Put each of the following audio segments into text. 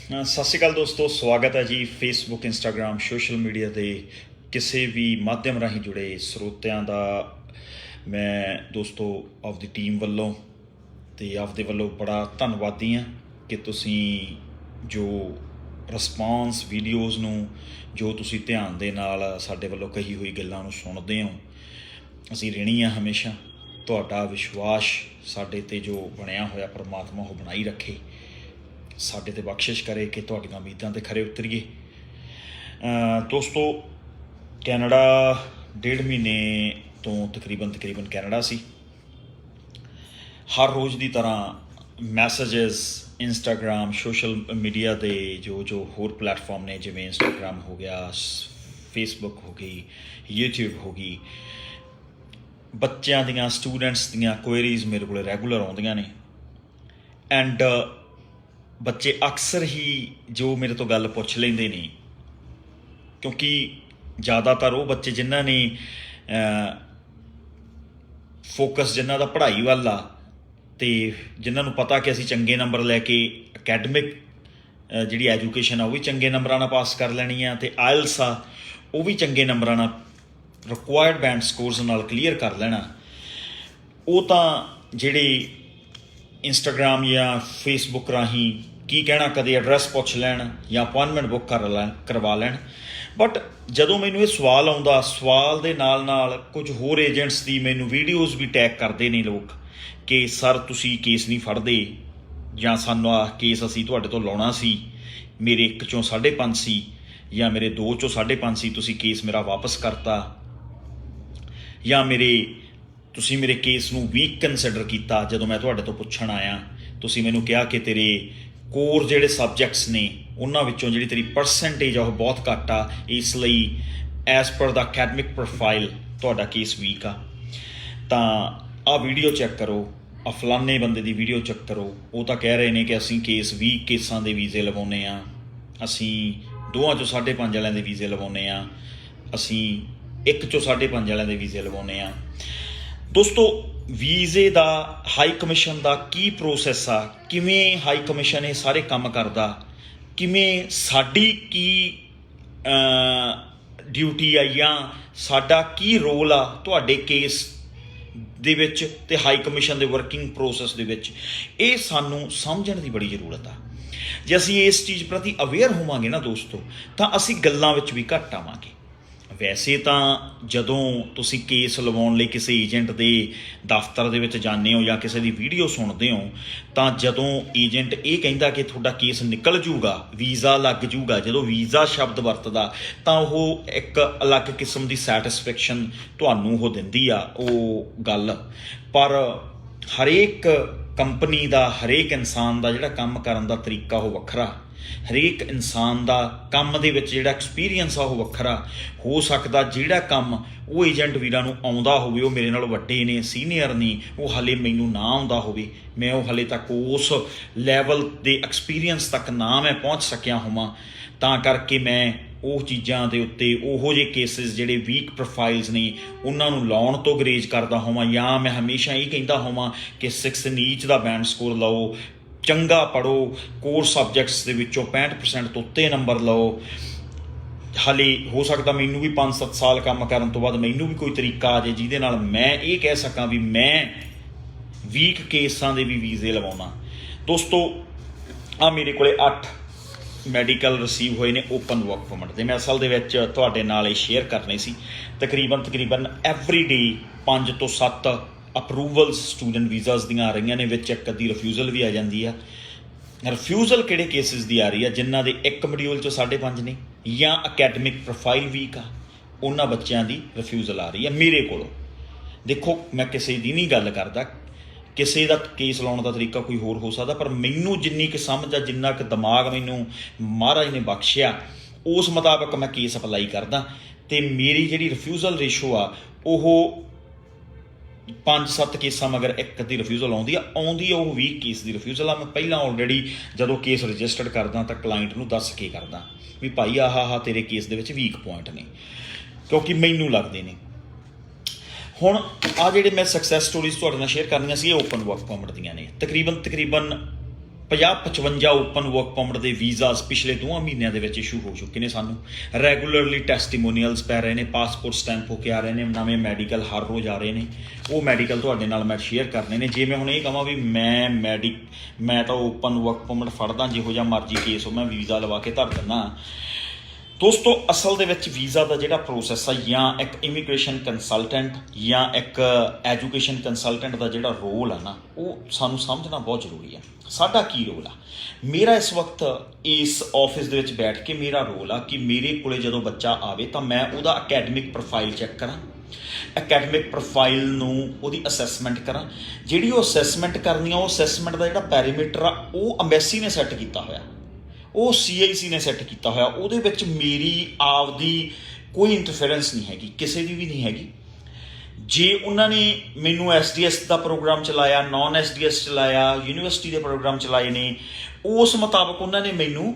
ਸਤਿ ਸ਼੍ਰੀ ਅਕਾਲ ਦੋਸਤੋ, ਸਵਾਗਤ ਹੈ ਜੀ ਫੇਸਬੁੱਕ, ਇੰਸਟਾਗ੍ਰਾਮ, ਸੋਸ਼ਲ ਮੀਡੀਆ ਦੇ ਕਿਸੇ ਵੀ ਮਾਧਿਅਮ ਰਾਹੀਂ ਜੁੜੇ ਸਰੋਤਿਆਂ ਦਾ ਮੈਂ ਦੋਸਤੋ ਆਪਦੀ ਟੀਮ ਵੱਲੋਂ ਅਤੇ ਆਪਦੇ ਵੱਲੋਂ ਬੜਾ ਧੰਨਵਾਦੀ ਹਾਂ ਕਿ ਤੁਸੀਂ ਜੋ ਰਿਸਪਾਂਸ ਵੀਡੀਓਜ਼ ਨੂੰ ਜੋ ਤੁਸੀਂ ਧਿਆਨ ਦੇ ਨਾਲ ਸਾਡੇ ਵੱਲੋਂ ਕਹੀ ਹੋਈ ਗੱਲਾਂ ਨੂੰ ਸੁਣਦੇ ਹੋ। ਅਸੀਂ ਰਿਣੀ ਹਾਂ ਹਮੇਸ਼ਾ। ਤੁਹਾਡਾ ਵਿਸ਼ਵਾਸ ਸਾਡੇ 'ਤੇ ਜੋ ਬਣਿਆ ਹੋਇਆ ਪਰਮਾਤਮਾ ਉਹ ਬਣਾਈ ਰੱਖੇ, ਸਾਡੇ 'ਤੇ ਬਖਸ਼ਿਸ਼ ਕਰੇ ਕਿ ਤੁਹਾਡੀਆਂ ਉਮੀਦਾਂ 'ਤੇ ਖਰੇ ਉਤਰੀਏ। ਦੋਸਤੋ, ਕੈਨੇਡਾ 1.5 ਮਹੀਨੇ ਤੋਂ ਤਕਰੀਬਨ ਕੈਨੇਡਾ ਸੀ। ਹਰ ਰੋਜ਼ ਦੀ ਤਰ੍ਹਾਂ ਮੈਸੇਜਸ ਇੰਸਟਾਗ੍ਰਾਮ, ਸੋਸ਼ਲ ਮੀਡੀਆ ਦੇ ਜੋ ਹੋਰ ਪਲੇਟਫਾਰਮ ਨੇ, ਜਿਵੇਂ ਇੰਸਟਾਗ੍ਰਾਮ ਹੋ ਗਿਆ, ਫੇਸਬੁੱਕ ਹੋ ਗਈ, ਯੂਟਿਊਬ ਹੋ ਗਈ, ਬੱਚਿਆਂ ਦੀਆਂ, ਸਟੂਡੈਂਟਸ ਦੀਆਂ ਕੁਐਰੀਜ਼ ਮੇਰੇ ਕੋਲ ਰੈਗੂਲਰ ਆਉਂਦੀਆਂ ਨੇ। ਐਂਡ ਬੱਚੇ ਅਕਸਰ ਹੀ ਜੋ ਮੇਰੇ ਤੋਂ ਗੱਲ ਪੁੱਛ ਲੈਂਦੇ ਨੇ, ਕਿਉਂਕਿ ਜ਼ਿਆਦਾਤਰ ਉਹ ਬੱਚੇ ਜਿਨ੍ਹਾਂ ਨੇ ਫੋਕਸ ਜਿਨ੍ਹਾਂ ਦਾ ਪੜ੍ਹਾਈ ਵੱਲ ਆ ਅਤੇ ਜਿਨ੍ਹਾਂ ਨੂੰ ਪਤਾ ਕਿ ਅਸੀਂ ਚੰਗੇ ਨੰਬਰ ਲੈ ਕੇ ਅਕੈਡਮਿਕ ਜਿਹੜੀ ਐਜੂਕੇਸ਼ਨ ਆ ਉਹ ਵੀ ਚੰਗੇ ਨੰਬਰਾਂ ਨਾਲ ਪਾਸ ਕਰ ਲੈਣੀ ਆ, ਅਤੇ ਆਇਲਸ ਆ ਉਹ ਵੀ ਚੰਗੇ ਨੰਬਰਾਂ ਨਾਲ ਰਿਕੁਆਇਰਡ ਬੈਂਡ ਸਕੋਰਸ ਨਾਲ ਕਲੀਅਰ ਕਰ ਲੈਣਾ। ਉਹ ਤਾਂ ਜਿਹੜੇ ਇੰਸਟਾਗ੍ਰਾਮ ਜਾਂ ਫੇਸਬੁੱਕ ਰਾਹੀਂ ਕੀ ਕਹਿਣਾ, ਕਦੇ ਐਡਰੈਸ ਪੁੱਛ ਲੈਣ ਜਾਂ ਅਪੁਆਇੰਟਮੈਂਟ ਬੁੱਕ ਕਰਵਾ ਲੈਣ। ਬਟ ਜਦੋਂ ਮੈਨੂੰ ਇਹ ਸਵਾਲ ਆਉਂਦਾ, ਸਵਾਲ ਦੇ ਨਾਲ ਕੁਝ ਹੋਰ ਏਜੰਟਸ ਦੀ ਮੈਨੂੰ ਵੀਡੀਓਜ਼ ਵੀ ਟੈਗ ਕਰਦੇ ਨੇ ਲੋਕ ਕਿ ਸਰ ਤੁਸੀਂ ਕੇਸ ਨਹੀਂ ਫੜਦੇ, ਜਾਂ ਸਾਨੂੰ ਆਹ ਕੇਸ ਅਸੀਂ ਤੁਹਾਡੇ ਤੋਂ ਲਾਉਣਾ ਸੀ, ਮੇਰੇ 1 ਚੋਂ 5.5 ਸੀ ਜਾਂ ਮੇਰੇ 2 ਚੋਂ 5.5 ਸੀ, ਤੁਸੀਂ ਕੇਸ ਮੇਰਾ ਵਾਪਸ ਕਰਤਾ, ਜਾਂ ਤੁਸੀਂ ਮੇਰੇ ਕੇਸ ਨੂੰ ਵੀਕ ਕੰਸੀਡਰ ਕੀਤਾ। ਜਦੋਂ ਮੈਂ ਤੁਹਾਡੇ ਤੋਂ ਪੁੱਛਣ ਆਇਆ, ਤੁਸੀਂ ਮੈਨੂੰ ਕਿਹਾ ਕਿ ਤੇਰੇ ਕੋਰ ਜਿਹੜੇ ਸਬਜੈਕਟਸ ਨੇ ਉਹਨਾਂ ਵਿੱਚੋਂ ਜਿਹੜੀ ਤੇਰੀ ਪਰਸੈਂਟੇਜ ਆ ਉਹ ਬਹੁਤ ਘੱਟ ਆ, ਇਸ ਲਈ ਐਜ਼ ਪਰ ਦਾ ਅਕੈਡਮਿਕ ਪ੍ਰੋਫਾਈਲ ਤੁਹਾਡਾ ਕੇਸ ਵੀਕ ਆ। ਤਾਂ ਆਹ ਵੀਡੀਓ ਚੈੱਕ ਕਰੋ, ਆਹ ਫਲਾਨੇ ਬੰਦੇ ਦੀ ਵੀਡੀਓ ਚੈੱਕ ਕਰੋ, ਉਹ ਤਾਂ ਕਹਿ ਰਹੇ ਨੇ ਕਿ ਅਸੀਂ ਵੀਕ ਕੇਸਾਂ ਦੇ ਵੀਜ਼ੇ ਲਵਾਉਂਦੇ ਹਾਂ, ਅਸੀਂ 2 ਚੋਂ 5.5 ਵਾਲਿਆਂ ਦੇ ਵੀਜ਼ੇ ਲਵਾਉਂਦੇ ਹਾਂ, ਅਸੀਂ 1 ਚੋਂ 5.5 ਵਾਲਿਆਂ ਦੇ ਵੀਜ਼ੇ ਲਵਾਉਂਦੇ ਹਾਂ। ਦੋਸਤੋ, ਵੀਜ਼ੇ ਦਾ ਹਾਈ ਕਮਿਸ਼ਨ ਦਾ ਕੀ ਪ੍ਰੋਸੈਸ ਆ, ਕਿਵੇਂ ਹਾਈ ਕਮਿਸ਼ਨ ਇਹ ਸਾਰੇ ਕੰਮ ਕਰਦਾ, ਕਿਵੇਂ ਸਾਡੀ ਕੀ ਡਿਊਟੀ ਆ ਜਾਂ ਸਾਡਾ ਕੀ ਰੋਲ ਆ ਤੁਹਾਡੇ ਕੇਸ ਦੇ ਵਿੱਚ ਅਤੇ ਹਾਈ ਕਮਿਸ਼ਨ ਦੇ ਵਰਕਿੰਗ ਪ੍ਰੋਸੈਸ ਦੇ ਵਿੱਚ, ਇਹ ਸਾਨੂੰ ਸਮਝਣ ਦੀ ਬੜੀ ਜ਼ਰੂਰਤ ਆ। ਜੇ ਅਸੀਂ ਇਸ ਚੀਜ਼ ਪ੍ਰਤੀ ਅਵੇਅਰ ਹੋਵਾਂਗੇ ਨਾ ਦੋਸਤੋ, ਤਾਂ ਅਸੀਂ ਗੱਲਾਂ ਵਿੱਚ ਵੀ ਘੱਟ ਆਵਾਂਗੇ। ਵੈਸੇ ਤਾਂ ਜਦੋਂ ਤੁਸੀਂ ਕੇਸ ਲਵਾਉਣ ਲਈ ਕਿਸੇ ਏਜੰਟ ਦੇ ਦਫ਼ਤਰ ਦੇ ਵਿੱਚ ਜਾਂਦੇ ਹੋ ਜਾਂ ਕਿਸੇ ਦੀ ਵੀਡੀਓ ਸੁਣਦੇ ਹੋ, ਤਾਂ ਜਦੋਂ ਏਜੰਟ ਇਹ ਕਹਿੰਦਾ ਕਿ ਤੁਹਾਡਾ ਕੇਸ ਨਿਕਲ ਜੂਗਾ, ਵੀਜ਼ਾ ਲੱਗ ਜੂਗਾ, ਜਦੋਂ ਵੀਜ਼ਾ ਸ਼ਬਦ ਵਰਤਦਾ ਤਾਂ ਉਹ ਇੱਕ ਅਲੱਗ ਕਿਸਮ ਦੀ ਸੈਟਿਸਫੈਕਸ਼ਨ ਤੁਹਾਨੂੰ ਉਹ ਦਿੰਦੀ ਆ ਉਹ ਗੱਲ। ਪਰ ਹਰੇਕ ਕੰਪਨੀ ਦਾ, ਹਰੇਕ ਇਨਸਾਨ ਦਾ ਜਿਹੜਾ ਕੰਮ ਕਰਨ ਦਾ ਤਰੀਕਾ ਉਹ ਵੱਖਰਾ, ਹਰੇਕ ਇਨਸਾਨ ਦਾ ਕੰਮ ਦੇ ਵਿੱਚ ਜਿਹੜਾ ਐਕਸਪੀਰੀਅੰਸ ਆ ਉਹ ਵੱਖਰਾ ਹੋ ਸਕਦਾ। ਜਿਹੜਾ ਕੰਮ ਉਹ ਏਜੰਟ ਵੀਰਾਂ ਨੂੰ ਆਉਂਦਾ ਹੋਵੇ, ਉਹ ਮੇਰੇ ਨਾਲੋਂ ਵੱਡੇ ਨੇ, ਸੀਨੀਅਰ ਨੇ, ਉਹ ਹਾਲੇ ਮੈਨੂੰ ਨਾ ਆਉਂਦਾ ਹੋਵੇ, ਮੈਂ ਉਹ ਹਾਲੇ ਤੱਕ ਉਸ ਲੈਵਲ ਦੇ ਐਕਸਪੀਰੀਅੰਸ ਤੱਕ ਨਾ ਮੈਂ ਪਹੁੰਚ ਸਕਿਆ ਹੋਵਾਂ, ਤਾਂ ਕਰਕੇ ਮੈਂ ਉਹ ਚੀਜ਼ਾਂ ਦੇ ਉੱਤੇ ਉਹੋ ਜਿਹੇ ਕੇਸਿਸ ਜਿਹੜੇ ਵੀਕ ਪ੍ਰੋਫਾਈਲਸ ਨੇ ਉਹਨਾਂ ਨੂੰ ਲਾਉਣ ਤੋਂ ਗਰੇਜ਼ ਕਰਦਾ ਹੋਵਾਂ, ਜਾਂ ਮੈਂ ਹਮੇਸ਼ਾ ਇਹ ਕਹਿੰਦਾ ਹੋਵਾਂ ਕਿ 6 ਨੀਚ ਦਾ ਬੈਂਡ ਸਕੋਰ ਲਓ, ਚੰਗਾ ਪੜ੍ਹੋ, ਕੋਰ ਸਬਜੈਕਟਸ ਦੇ ਵਿੱਚੋਂ 65% ਤੋਂ ਉੱਤੇ ਨੰਬਰ ਲਓ। ਹਾਲੇ ਹੋ ਸਕਦਾ ਮੈਨੂੰ ਵੀ 5-7 ਸਾਲ ਕੰਮ ਕਰਨ ਤੋਂ ਬਾਅਦ ਮੈਨੂੰ ਵੀ ਕੋਈ ਤਰੀਕਾ ਆ ਜਾਏ ਜਿਹਦੇ ਨਾਲ ਮੈਂ ਇਹ ਕਹਿ ਸਕਾਂ ਵੀ ਮੈਂ ਵੀਕ ਕੇਸਾਂ ਦੇ ਵੀ ਵੀਜ਼ੇ ਲਵਾਉਣਾ। ਦੋਸਤੋ, ਆਹ ਮੇਰੇ ਕੋਲੇ 8 ਮੈਡੀਕਲ ਰਿਸੀਵ ਹੋਏ ਨੇ ਓਪਨ ਵਰਕ ਪਰਮਿਟ ਦੇ। ਮੈਂ ਅਸਲ ਦੇ ਵਿੱਚ ਤੁਹਾਡੇ ਨਾਲ ਇਹ ਸ਼ੇਅਰ ਕਰਨੇ ਸੀ। ਤਕਰੀਬਨ ਐਵਰੀ ਡੇ 5 ਤੋਂ 7 ਅਪਰੂਵਲਸ ਸਟੂਡੈਂਟ ਵੀਜ਼ਾਸ ਦੀਆਂ ਆ ਰਹੀਆਂ ਨੇ, ਵਿੱਚ ਇੱਕ ਅੱਧੀ ਰਿਫਿਊਜ਼ਲ ਵੀ ਆ ਜਾਂਦੀ ਆ। ਰਿਫਿਊਜ਼ਲ ਕਿਹੜੇ ਕੇਸਿਸ ਦੀ ਆ ਰਹੀ ਆ? ਜਿਨ੍ਹਾਂ ਦੇ ਇੱਕ ਮੋਡਿਊਲ 'ਚੋਂ 5.5 ਨੇ ਜਾਂ ਅਕੈਡਮਿਕ ਪ੍ਰੋਫਾਈਲ ਵੀਕ ਆ, ਉਹਨਾਂ ਬੱਚਿਆਂ ਦੀ ਰਿਫਿਊਜ਼ਲ ਆ ਰਹੀ ਆ ਮੇਰੇ ਕੋਲੋਂ। ਦੇਖੋ, ਮੈਂ ਕਿਸੇ ਦੀ ਨਹੀਂ ਗੱਲ ਕਰਦਾ, ਕਿਸੇ ਦਾ ਕੇਸ ਲਾਉਣ ਦਾ ਤਰੀਕਾ ਕੋਈ ਹੋਰ ਹੋ ਸਕਦਾ, ਪਰ ਮੈਨੂੰ ਜਿੰਨੀ ਕੁ ਸਮਝ ਆ, ਜਿੰਨਾ ਕੁ ਦਿਮਾਗ ਮੈਨੂੰ ਮਹਾਰਾਜ ਨੇ ਬਖਸ਼ਿਆ, ਉਸ ਮੁਤਾਬਕ ਮੈਂ ਕੇਸ ਅਪਲਾਈ ਕਰਦਾ। ਅਤੇ ਮੇਰੀ ਜਿਹੜੀ ਰਿਫਿਊਜ਼ਲ ਰੇਸ਼ੋ ਆ ਉਹ 5-7 ਕੇਸਾਂ ਮਗਰ ਇੱਕ ਅੱਧੀ ਰਿਫਿਊਜ਼ਲ ਆਉਂਦੀ ਆ ਉਹ 20 ਕੇਸ ਦੀ ਰਿਫਿਊਜ਼ਲ ਆ। ਮੈਂ ਪਹਿਲਾਂ ਆਲਰੇਡੀ ਜਦੋਂ ਕੇਸ ਰਜਿਸਟਰਡ ਕਰਦਾ ਤਾਂ ਕਲਾਇੰਟ ਨੂੰ ਦੱਸ ਕੇ ਕਰਦਾ ਵੀ ਭਾਈ ਆਹ ਤੇਰੇ ਕੇਸ ਦੇ ਵਿੱਚ ਵੀਕ ਪੁਆਇੰਟ ਨੇ, ਕਿਉਂਕਿ ਮੈਨੂੰ ਲੱਗਦੇ ਨੇ। ਹੁਣ ਆਹ ਜਿਹੜੇ ਮੈਂ ਸਕਸੈਸ ਸਟੋਰੀਜ਼ ਤੁਹਾਡੇ ਨਾਲ ਸ਼ੇਅਰ ਕਰਨੀਆਂ ਸੀ, ਇਹ ਓਪਨ ਵਰਕ ਪਰਮਿਟ ਦੀਆਂ ਨੇ। ਤਕਰੀਬਨ 50-55 ਓਪਨ ਵਰਕ ਪਰਮਿਟ ਦੇ ਵੀਜ਼ਾਸ ਪਿਛਲੇ 2 ਮਹੀਨਿਆਂ ਦੇ ਵਿੱਚ ਇਸ਼ੂ ਹੋ ਚੁੱਕੇ ਨੇ ਸਾਨੂੰ। ਰੈਗੂਲਰਲੀ ਟੈਸਟੀਮੋਨੀਅਲਸ ਪੈ ਰਹੇ ਨੇ, ਪਾਸਪੋਰਟ ਸਟੈਂਪ ਹੋ ਕੇ ਆ ਰਹੇ ਨੇ, ਨਵੇਂ ਮੈਡੀਕਲ ਹਰ ਰੋਜ਼ ਆ ਰਹੇ ਨੇ। ਉਹ ਮੈਡੀਕਲ ਤੁਹਾਡੇ ਨਾਲ ਮੈਂ ਸ਼ੇਅਰ ਕਰਨੇ ਨੇ। ਜੇ ਮੈਂ ਹੁਣ ਇਹ ਕਹਾਂ ਵੀ ਮੈਂ ਤਾਂ ਓਪਨ ਵਰਕ ਪਰਮਿਟ ਫੜਦਾ, ਜਿਹੋ ਜਿਹਾ ਮਰਜ਼ੀ ਕੇਸ ਹੋ ਮੈਂ ਵੀਜ਼ਾ ਲਵਾ ਕੇ ਧਰ ਦਿੰਦਾ। ਦੋਸਤੋ ਅਸਲ ਦੇ ਵਿੱਚ ਵੀਜ਼ਾ ਦਾ ਜਿਹੜਾ ਪ੍ਰੋਸੈਸ ਆ, ਜਾਂ ਇੱਕ ਇਮੀਗ੍ਰੇਸ਼ਨ ਕੰਸਲਟੈਂਟ ਜਾਂ ਇੱਕ ਐਜੂਕੇਸ਼ਨ ਕੰਸਲਟੈਂਟ ਦਾ ਜਿਹੜਾ ਰੋਲ ਆ ਨਾ, ਉਹ ਸਾਨੂੰ ਸਮਝਣਾ ਬਹੁਤ ਜ਼ਰੂਰੀ ਆ। ਸਾਡਾ ਕੀ ਰੋਲ ਆ? ਮੇਰਾ ਇਸ ਵਕਤ ਇਸ ਆਫਿਸ ਦੇ ਵਿੱਚ ਬੈਠ ਕੇ ਮੇਰਾ ਰੋਲ ਆ ਕਿ ਮੇਰੇ ਕੋਲੇ ਜਦੋਂ ਬੱਚਾ ਆਵੇ ਤਾਂ ਮੈਂ ਉਹਦਾ ਅਕੈਡਮਿਕ ਪ੍ਰੋਫਾਈਲ ਚੈੱਕ ਕਰਾਂ, ਅਕੈਡਮਿਕ ਪ੍ਰੋਫਾਈਲ ਨੂੰ ਉਹਦੀ ਅਸੈਸਮੈਂਟ ਕਰਾਂ। ਜਿਹੜੀ ਉਹ ਅਸੈਸਮੈਂਟ ਕਰਨੀ ਆ, ਉਹ ਅਸੈਸਮੈਂਟ ਦਾ ਜਿਹੜਾ ਪੈਰੀਮੀਟਰ ਆ ਉਹ ਅੰਬੈਸੀ ਨੇ ਸੈੱਟ ਕੀਤਾ ਹੋਇਆ, ਉਹ CIC ਨੇ ਸੈੱਟ ਕੀਤਾ ਹੋਇਆ। ਉਹਦੇ ਵਿੱਚ ਮੇਰੀ ਆਪਦੀ ਕੋਈ ਇੰਟਰਫੇਰੈਂਸ ਨਹੀਂ ਹੈਗੀ, ਕਿਸੇ ਦੀ ਵੀ ਨਹੀਂ ਹੈਗੀ। ਜੇ ਉਹਨਾਂ ਨੇ ਮੈਨੂੰ SDS ਦਾ ਪ੍ਰੋਗਰਾਮ ਚਲਾਇਆ, ਨੌਨ SDS ਚਲਾਇਆ, ਯੂਨੀਵਰਸਿਟੀ ਦੇ ਪ੍ਰੋਗਰਾਮ ਚਲਾਏ ਨੇ, ਉਸ ਮੁਤਾਬਕ ਉਹਨਾਂ ਨੇ ਮੈਨੂੰ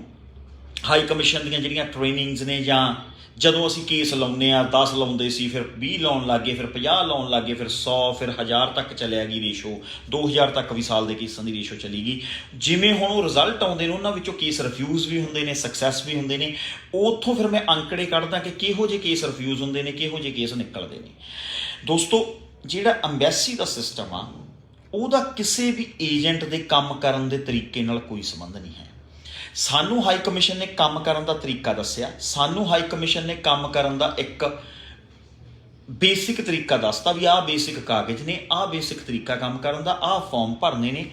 ਹਾਈ ਕਮਿਸ਼ਨ ਦੀਆਂ ਜਿਹੜੀਆਂ ਟ੍ਰੇਨਿੰਗਸ ਨੇ, ਜਾਂ ਜਦੋਂ ਅਸੀਂ ਕੇਸ ਲਾਉਂਦੇ ਹਾਂ 10 ਲਾਉਂਦੇ ਸੀ, ਫਿਰ 20 ਲਾਉਣ ਲੱਗ ਗਏ, ਫਿਰ 50 ਲਾਉਣ ਲੱਗ ਗਏ, ਫਿਰ 100, ਫਿਰ 1000 ਤੱਕ ਚਲਿਆ ਗਈ ਰੇਸ਼ੋ, 2000 ਤੱਕ ਵੀ ਸਾਲ ਦੇ ਕੇਸਾਂ ਦੀ ਰੇਸ਼ੋ ਚਲੀ ਗਈ। ਜਿਵੇਂ ਹੁਣ ਉਹ ਰਿਜ਼ਲਟ ਆਉਂਦੇ ਨੇ, ਉਹਨਾਂ ਵਿੱਚੋਂ ਕੇਸ ਰਿਫਿਊਜ਼ ਵੀ ਹੁੰਦੇ ਨੇ, ਸਕਸੈਸ ਵੀ ਹੁੰਦੇ ਨੇ। ਉੱਥੋਂ ਫਿਰ ਮੈਂ ਅੰਕੜੇ ਕੱਢਦਾ ਕਿ ਕਿਹੋ ਜਿਹੇ ਕੇਸ ਰਿਫਿਊਜ਼ ਹੁੰਦੇ ਨੇ, ਕਿਹੋ ਜਿਹੇ ਕੇਸ ਨਿਕਲਦੇ ਨੇ। ਦੋਸਤੋ ਜਿਹੜਾ ਅੰਬੈਸੀ ਦਾ ਸਿਸਟਮ ਆ, ਉਹਦਾ ਕਿਸੇ ਵੀ ਏਜੰਟ ਦੇ ਕੰਮ ਕਰਨ ਦੇ ਤਰੀਕੇ ਨਾਲ ਕੋਈ ਸੰਬੰਧ ਨਹੀਂ ਹੈ। ਸਾਨੂੰ ਹਾਈ ਕਮਿਸ਼ਨ ਨੇ ਕੰਮ ਕਰਨ ਦਾ ਤਰੀਕਾ ਦੱਸਿਆ, ਸਾਨੂੰ ਹਾਈ ਕਮਿਸ਼ਨ ਨੇ ਕੰਮ ਕਰਨ ਦਾ ਇੱਕ ਬੇਸਿਕ ਤਰੀਕਾ ਦੱਸਤਾ ਵੀ ਆਹ ਬੇਸਿਕ ਕਾਗਜ਼ ਨੇ, ਆਹ ਬੇਸਿਕ ਤਰੀਕਾ ਕੰਮ ਕਰਨ ਦਾ, ਆਹ ਫਾਰਮ ਭਰਨੇ ਨੇ।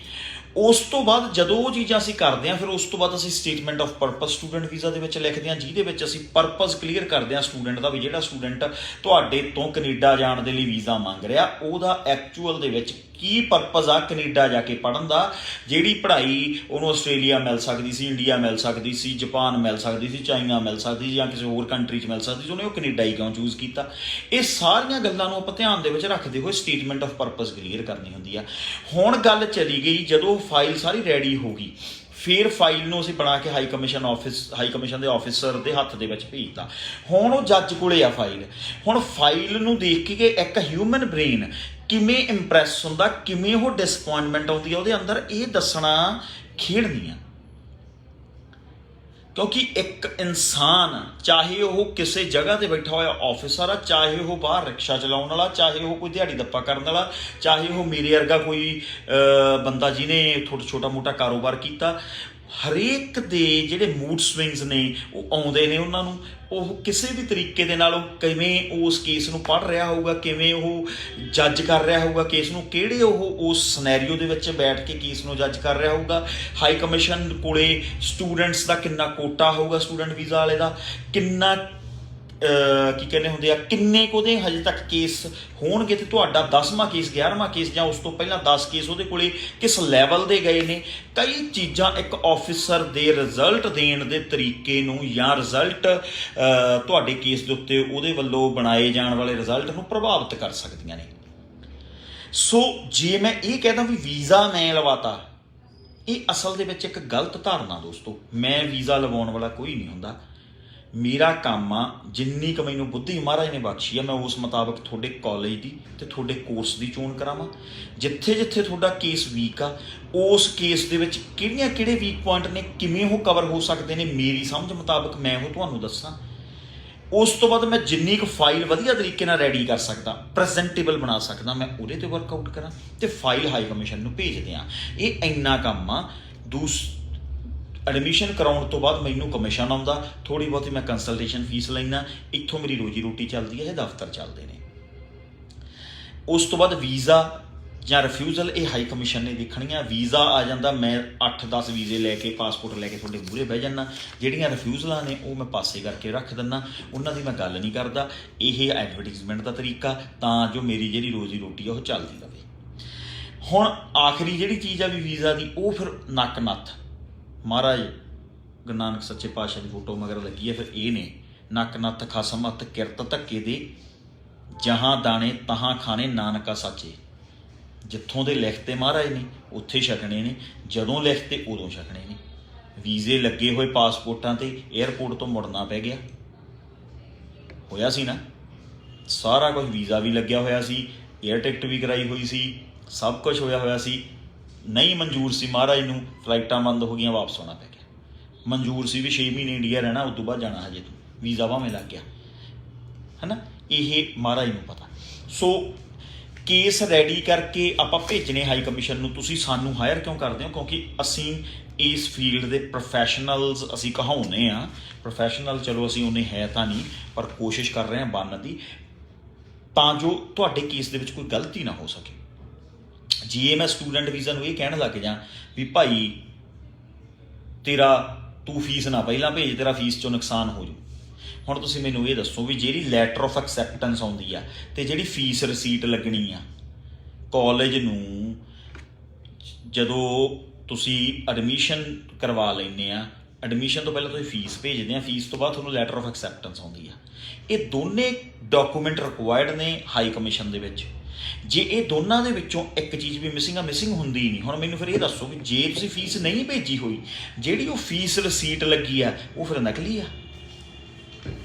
ਉਸ ਤੋਂ ਬਾਅਦ ਜਦੋਂ ਉਹ ਚੀਜ਼ਾਂ ਅਸੀਂ ਕਰਦੇ ਹਾਂ, ਫਿਰ ਉਸ ਤੋਂ ਬਾਅਦ ਅਸੀਂ statement of purpose student visa ਦੇ ਵਿੱਚ ਲਿਖਦੇ ਹਾਂ, ਜਿਹਦੇ ਵਿੱਚ ਅਸੀਂ ਪਰਪਸ ਕਲੀਅਰ ਕਰਦੇ ਹਾਂ ਸਟੂਡੈਂਟ ਦਾ, ਵੀ ਜਿਹੜਾ ਸਟੂਡੈਂਟ ਤੁਹਾਡੇ ਤੋਂ ਕੈਨੇਡਾ ਜਾਣ ਦੇ ਲਈ ਵੀਜ਼ਾ ਮੰਗ ਰਿਹਾ, ਉਹਦਾ ਐਕਚੁਅਲ ਦੇ ਵਿੱਚ ਕੀ ਪਰਪਸ ਆ ਕੈਨੇਡਾ ਜਾ ਕੇ ਪੜ੍ਹਨ ਦਾ। ਜਿਹੜੀ ਪੜ੍ਹਾਈ ਉਹਨੂੰ ਆਸਟ੍ਰੇਲੀਆ ਮਿਲ ਸਕਦੀ ਸੀ, ਇੰਡੀਆ ਮਿਲ ਸਕਦੀ ਸੀ, ਜਾਪਾਨ ਮਿਲ ਸਕਦੀ ਸੀ, ਚਾਈਨਾ ਮਿਲ ਸਕਦੀ ਸੀ, ਜਾਂ ਕਿਸੇ ਹੋਰ ਕੰਟਰੀ 'ਚ ਮਿਲ ਸਕਦੀ ਸੀ, ਉਹਨੇ ਉਹ ਕੈਨੇਡਾ ਹੀ ਕਿਉਂ ਚੂਜ਼ ਕੀਤਾ? ਇਹ ਸਾਰੀਆਂ ਗੱਲਾਂ ਨੂੰ ਆਪਾਂ ਧਿਆਨ ਦੇ ਵਿੱਚ ਰੱਖਦੇ ਹੋਏ ਸਟੇਟਮੈਂਟ ਆਫ ਪਰਪਸ ਕਲੀਅਰ ਕਰਨੀ ਹੁੰਦੀ ਆ। ਹੁਣ ਗੱਲ ਚਲੀ ਗਈ, ਜਦੋਂ ਫਾਈਲ ਸਾਰੀ ਰੈਡੀ ਹੋ ਗਈ, ਫਿਰ ਫਾਈਲ ਨੂੰ ਅਸੀਂ ਬਣਾ ਕੇ ਹਾਈ ਕਮਿਸ਼ਨ ਦੇ ਆਫਿਸਰ ਦੇ ਹੱਥ ਦੇ ਵਿੱਚ ਭੇਜਤਾ। ਹੁਣ ਉਹ ਜੱਜ ਕੋਲੇ ਆ ਫਾਈਲ। ਹੁਣ ਫਾਈਲ ਨੂੰ ਦੇਖ ਕੇ ਇੱਕ ਹਿਊਮਨ ਬ੍ਰੇਨ ਕਿਵੇਂ ਇੰਪ੍ਰੈਸ ਹੁੰਦਾ, ਕਿਵੇਂ ਉਹ ਡਿਸਪੁਆਇੰਟਮੈਂਟ ਆਉਂਦੀ ਆ ਉਹਦੇ ਅੰਦਰ, ਇਹ ਦੱਸਣਾ ਖੇਡ ਨਹੀਂ ਆ। ਕਿਉਂਕਿ ਇੱਕ ਇਨਸਾਨ, ਚਾਹੇ ਉਹ ਕਿਸੇ ਜਗ੍ਹਾ ਤੇ ਬੈਠਾ ਹੋਇਆ ਆਫਿਸਰ ਆ, ਚਾਹੇ ਉਹ ਬਾਹਰ ਰਿਕਸ਼ਾ ਚਲਾਉਣ ਵਾਲਾ, ਚਾਹੇ ਉਹ ਕੋਈ ਦਿਹਾੜੀ ਦੱਪਾ ਕਰਨ ਵਾਲਾ, ਚਾਹੇ ਉਹ ਮੇਰੇ ਵਰਗਾ ਕੋਈ ਬੰਦਾ ਜਿਹਨੇ ਛੋਟਾ ਮੋਟਾ ਕਾਰੋਬਾਰ ਕੀਤਾ, ਹਰੇਕ ਦੇ ਜਿਹੜੇ ਮੂਡ ਸਵਿੰਗਸ ਨੇ ਉਹ ਆਉਂਦੇ ਨੇ ਉਹਨਾਂ ਨੂੰ। ਉਹ ਕਿਸੇ ਵੀ ਤਰੀਕੇ ਦੇ ਨਾਲ ਉਹ ਕਿਵੇਂ ਉਸ ਕੇਸ ਨੂੰ ਪੜ੍ਹ ਰਿਹਾ ਹੋਊਗਾ, ਕਿਵੇਂ ਉਹ ਜੱਜ ਕਰ ਰਿਹਾ ਹੋਊਗਾ ਕੇਸ ਨੂੰ, ਕਿਹੜੇ ਉਹ ਉਸ ਸਿਨੈਰੀਓ ਦੇ ਵਿੱਚ ਬੈਠ ਕੇ ਕੇਸ ਨੂੰ ਜੱਜ ਕਰ ਰਿਹਾ ਹੋਊਗਾ। ਹਾਈ ਕਮਿਸ਼ਨ ਕੋਲੇ ਸਟੂਡੈਂਟਸ ਦਾ ਕਿੰਨਾ ਕੋਟਾ ਹੋਊਗਾ, ਸਟੂਡੈਂਟ ਵੀਜ਼ਾ ਵਾਲੇ ਦਾ ਕਿੰਨਾ ਕੀ ਕਹਿੰਦੇ ਹੁੰਦੇ ਆ, ਕਿੰਨੇ ਕੁ ਉਹਦੇ ਹਜੇ ਤੱਕ ਕੇਸ ਹੋਣਗੇ, ਤੇ ਤੁਹਾਡਾ 10ਵਾਂ ਕੇਸ 11ਵਾਂ ਕੇਸ ਜਾਂ ਉਸ ਤੋਂ ਪਹਿਲਾਂ 10 ਕੇਸ ਉਹਦੇ ਕੋਲੇ ਕਿਸ ਲੈਵਲ ਦੇ ਗਏ ਨੇ। ਕਈ ਚੀਜ਼ਾਂ ਇੱਕ ਆਫਿਸਰ ਦੇ ਰਿਜ਼ਲਟ ਦੇਣ ਦੇ ਤਰੀਕੇ ਨੂੰ, ਜਾਂ ਰਿਜ਼ਲਟ ਤੁਹਾਡੇ ਕੇਸ ਦੇ ਉੱਤੇ ਉਹਦੇ ਵੱਲੋਂ ਬਣਾਏ ਜਾਣ ਵਾਲੇ ਰਿਜ਼ਲਟ ਨੂੰ ਪ੍ਰਭਾਵਿਤ ਕਰ ਸਕਦੀਆਂ ਨੇ। ਸੋ ਜੇ ਮੈਂ ਇਹ ਕਹਿੰਦਾ ਵੀ ਵੀਜ਼ਾ ਮੈਂ ਲਵਾਤਾ, ਇਹ ਅਸਲ ਦੇ ਵਿੱਚ ਇੱਕ ਗਲਤ ਧਾਰਨਾ ਦੋਸਤੋ। ਮੈਂ ਵੀਜ਼ਾ ਲਵਾਉਣ ਵਾਲਾ ਕੋਈ ਨਹੀਂ ਹੁੰਦਾ। ਮੇਰਾ ਕੰਮ ਆ, ਜਿੰਨੀ ਕੁ ਮੈਨੂੰ ਬੁੱਧੀ ਮਹਾਰਾਜ ਨੇ ਬਖਸ਼ੀ ਆ, ਮੈਂ ਉਸ ਮੁਤਾਬਕ ਤੁਹਾਡੇ ਕਾਲਜ ਦੀ ਤੇ ਤੁਹਾਡੇ ਕੋਰਸ ਦੀ ਚੋਣ ਕਰਾਵਾਂ। ਜਿੱਥੇ ਜਿੱਥੇ ਤੁਹਾਡਾ ਕੇਸ ਵੀਕ ਆ, ਉਸ ਕੇਸ ਦੇ ਵਿੱਚ ਕਿਹੜੇ ਵੀਕ ਪੁਆਇੰਟ ਨੇ, ਕਿਵੇਂ ਉਹ ਕਵਰ ਹੋ ਸਕਦੇ ਨੇ, ਮੇਰੀ ਸਮਝ ਮੁਤਾਬਕ ਮੈਂ ਉਹ ਤੁਹਾਨੂੰ ਦੱਸਾਂ। ਉਸ ਤੋਂ ਬਾਅਦ ਮੈਂ ਜਿੰਨੀ ਕੁ ਫਾਈਲ ਵਧੀਆ ਤਰੀਕੇ ਨਾਲ ਰੈਡੀ ਕਰ ਸਕਦਾ, ਪ੍ਰੈਜ਼ੈਂਟੇਬਲ ਬਣਾ ਸਕਦਾ, ਮੈਂ ਉਹਦੇ 'ਤੇ ਵਰਕਆਊਟ ਕਰਾਂ ਅਤੇ ਫਾਈਲ ਹਾਈ ਕਮਿਸ਼ਨ ਨੂੰ ਭੇਜ ਦਿਆਂ। ਇਹ ਇੰਨਾ ਕੰਮ ਆ। ਐਡਮਿਸ਼ਨ ਕਰਾਉਣ ਤੋਂ ਬਾਅਦ ਮੈਨੂੰ ਕਮਿਸ਼ਨ ਆਉਂਦਾ, ਥੋੜ੍ਹੀ ਬਹੁਤੀ ਮੈਂ ਕੰਸਲਟੇਸ਼ਨ ਫੀਸ ਲੈਂਦਾ, ਇੱਥੋਂ ਮੇਰੀ ਰੋਜੀ ਰੋਟੀ ਚੱਲਦੀ ਹੈ, ਇਹ ਦਫ਼ਤਰ ਚੱਲਦੇ ਨੇ। ਉਸ ਤੋਂ ਬਾਅਦ ਵੀਜ਼ਾ ਜਾਂ ਰਿਫਿਊਜ਼ਲ ਇਹ ਹਾਈ ਕਮਿਸ਼ਨ ਨੇ ਦੇਖਣੀਆਂ। ਵੀਜ਼ਾ ਆ ਜਾਂਦਾ, ਮੈਂ 8-10 ਵੀਜ਼ੇ ਲੈ ਕੇ, ਪਾਸਪੋਰਟ ਲੈ ਕੇ ਤੁਹਾਡੇ ਮੂਹਰੇ ਬਹਿ ਜਾਂਦਾ। ਜਿਹੜੀਆਂ ਰਿਫਿਊਜ਼ਲਾਂ ਨੇ ਉਹ ਮੈਂ ਪਾਸੇ ਕਰਕੇ ਰੱਖ ਦਿੰਦਾ, ਉਹਨਾਂ ਦੀ ਮੈਂ ਗੱਲ ਨਹੀਂ ਕਰਦਾ। ਇਹ ਐਡਵਰਟੀਜ਼ਮੈਂਟ ਦਾ ਤਰੀਕਾ, ਤਾਂ ਜੋ ਮੇਰੀ ਜਿਹੜੀ ਰੋਜੀ ਰੋਟੀ ਆ ਉਹ ਚੱਲਦੀ ਰਹੇ। ਹੁਣ ਆਖਰੀ ਜਿਹੜੀ ਚੀਜ਼ ਆ ਵੀ ਵੀਜ਼ਾ ਦੀ, ਉਹ ਫਿਰ ਨੱਕ ਨੱਥ ਮਹਾਰਾਜ ਗੁਰੂ ਨਾਨਕ ਸੱਚੇ ਪਾਤਸ਼ਾਹ ਦੀ ਫੋਟੋ ਮਗਰ ਲੱਗੀ ਹੈ। ਫਿਰ ਇਹ ਨੇ ਨੱਕ ਨੱਥ ਖਸਮ ਹੱਥ ਕਿਰਤ ਧੱਕੇ ਦੇ, ਜਹਾਂ ਦਾਣੇ ਤਹਾਂ ਖਾਣੇ ਨਾਨਕਾ ਸਾਚੇ। ਜਿੱਥੋਂ ਦੇ ਲਿਖਤੇ ਮਹਾਰਾਜ ਨੇ ਉੱਥੇ ਛਕਣੇ ਨੇ, ਜਦੋਂ ਲਿਖਤੇ ਉਦੋਂ ਛਕਣੇ ਨੇ। ਵੀਜ਼ੇ ਲੱਗੇ ਹੋਏ ਪਾਸਪੋਰਟਾਂ 'ਤੇ, ਏਅਰਪੋਰਟ ਤੋਂ ਮੁੜਨਾ ਪੈ ਗਿਆ, ਹੋਇਆ ਸੀ ਨਾ ਸਾਰਾ ਕੁਝ। ਵੀਜ਼ਾ ਵੀ ਲੱਗਿਆ ਹੋਇਆ ਸੀ, ਏਅਰ ਟਿਕਟ ਵੀ ਕਰਾਈ ਹੋਈ ਸੀ, ਸਭ ਕੁਝ ਹੋਇਆ ਹੋਇਆ ਸੀ। नहीं मंजूर सी महाराज नूं, फ्लाइटां बंद हो गई, वापस आना पै गया। मंजूर सी भी 6 महीने इंडिया रहना, उस तो बाद जाना हजे तू, वीज़ा भावें लग गया, है ना, ये महाराज नूं पता। सो केस रैडी करके ਆਪਾਂ ਭੇਜਣੇ ਹਾਈ ਕਮਿਸ਼ਨ ਨੂੰ। ਤੁਸੀਂ ਸਾਨੂੰ ਹਾਇਰ ਕਿਉਂ ਕਰਦੇ ਹੋ? ਕਿਉਂਕਿ ਅਸੀਂ ਇਸ ਫੀਲਡ ਦੇ ਪ੍ਰੋਫੈਸ਼ਨਲਸ ਅਸੀਂ ਕਹਾਉਂਦੇ ਹਾਂ। ਪ੍ਰੋਫੈਸ਼ਨਲ ਚਲੋ ਅਸੀਂ ਉਹਨੇ ਹੈ ਤਾਂ ਨਹੀਂ, ਪਰ ਕੋਸ਼ਿਸ਼ ਕਰ ਰਹੇ ਹਾਂ ਬਣਨ ਦੀ, ਤਾਂ ਜੋ ਤੁਹਾਡੇ ਕੇਸ ਦੇ ਵਿੱਚ ਕੋਈ ਗਲਤੀ ਨਾ ਹੋ ਸਕੇ। ਜੇ ਮੈਂ ਸਟੂਡੈਂਟ ਵੀਜ਼ਾ ਨੂੰ ਇਹ ਕਹਿਣ ਲੱਗ ਜਾਂ ਵੀ ਭਾਈ ਤੇਰਾ ਤੂੰ ਫੀਸ ਨਾ ਪਹਿਲਾਂ ਭੇਜ, ਤੇਰਾ ਫੀਸ 'ਚੋਂ ਨੁਕਸਾਨ ਹੋ ਜੂ। ਹੁਣ ਤੁਸੀਂ ਮੈਨੂੰ ਇਹ ਦੱਸੋ ਵੀ ਜਿਹੜੀ ਲੈਟਰ ਆਫ ਐਕਸੈਪਟੈਂਸ ਆਉਂਦੀ ਆ ਅਤੇ ਜਿਹੜੀ ਫੀਸ ਰਸੀਟ ਲੱਗਣੀ ਆ ਕਾਲਜ ਨੂੰ, ਜਦੋਂ ਤੁਸੀਂ ਐਡਮਿਸ਼ਨ ਕਰਵਾ ਲੈਂਦੇ ਆ, ਐਡਮਿਸ਼ਨ ਤੋਂ ਪਹਿਲਾਂ ਤੁਸੀਂ ਫੀਸ ਭੇਜਦੇ ਆ, ਫੀਸ ਤੋਂ ਬਾਅਦ ਤੁਹਾਨੂੰ ਲੈਟਰ ਆਫ ਐਕਸੈਪਟੈਂਸ ਆਉਂਦੀ ਆ। ਇਹ ਦੋਨੇ ਡਾਕੂਮੈਂਟ ਰਿਕੁਆਇਰਡ ਨੇ ਹਾਈ ਕਮਿਸ਼ਨ ਦੇ ਵਿੱਚ। ਜੇ ਇਹ ਦੋਨਾਂ ਦੇ ਵਿੱਚੋਂ ਇੱਕ ਚੀਜ਼ ਵੀ ਮਿਸਿੰਗ ਹੁੰਦੀ ਹੀ ਨਹੀਂ। ਹੁਣ ਮੈਨੂੰ ਫਿਰ ਇਹ ਦੱਸੋ ਵੀ ਜੇ ਤੁਸੀਂ ਫੀਸ ਨਹੀਂ ਭੇਜੀ ਹੋਈ, ਜਿਹੜੀ ਉਹ ਫੀਸ ਰਸੀਟ ਲੱਗੀ ਆ ਉਹ ਫਿਰ ਨਕਲੀ ਆ?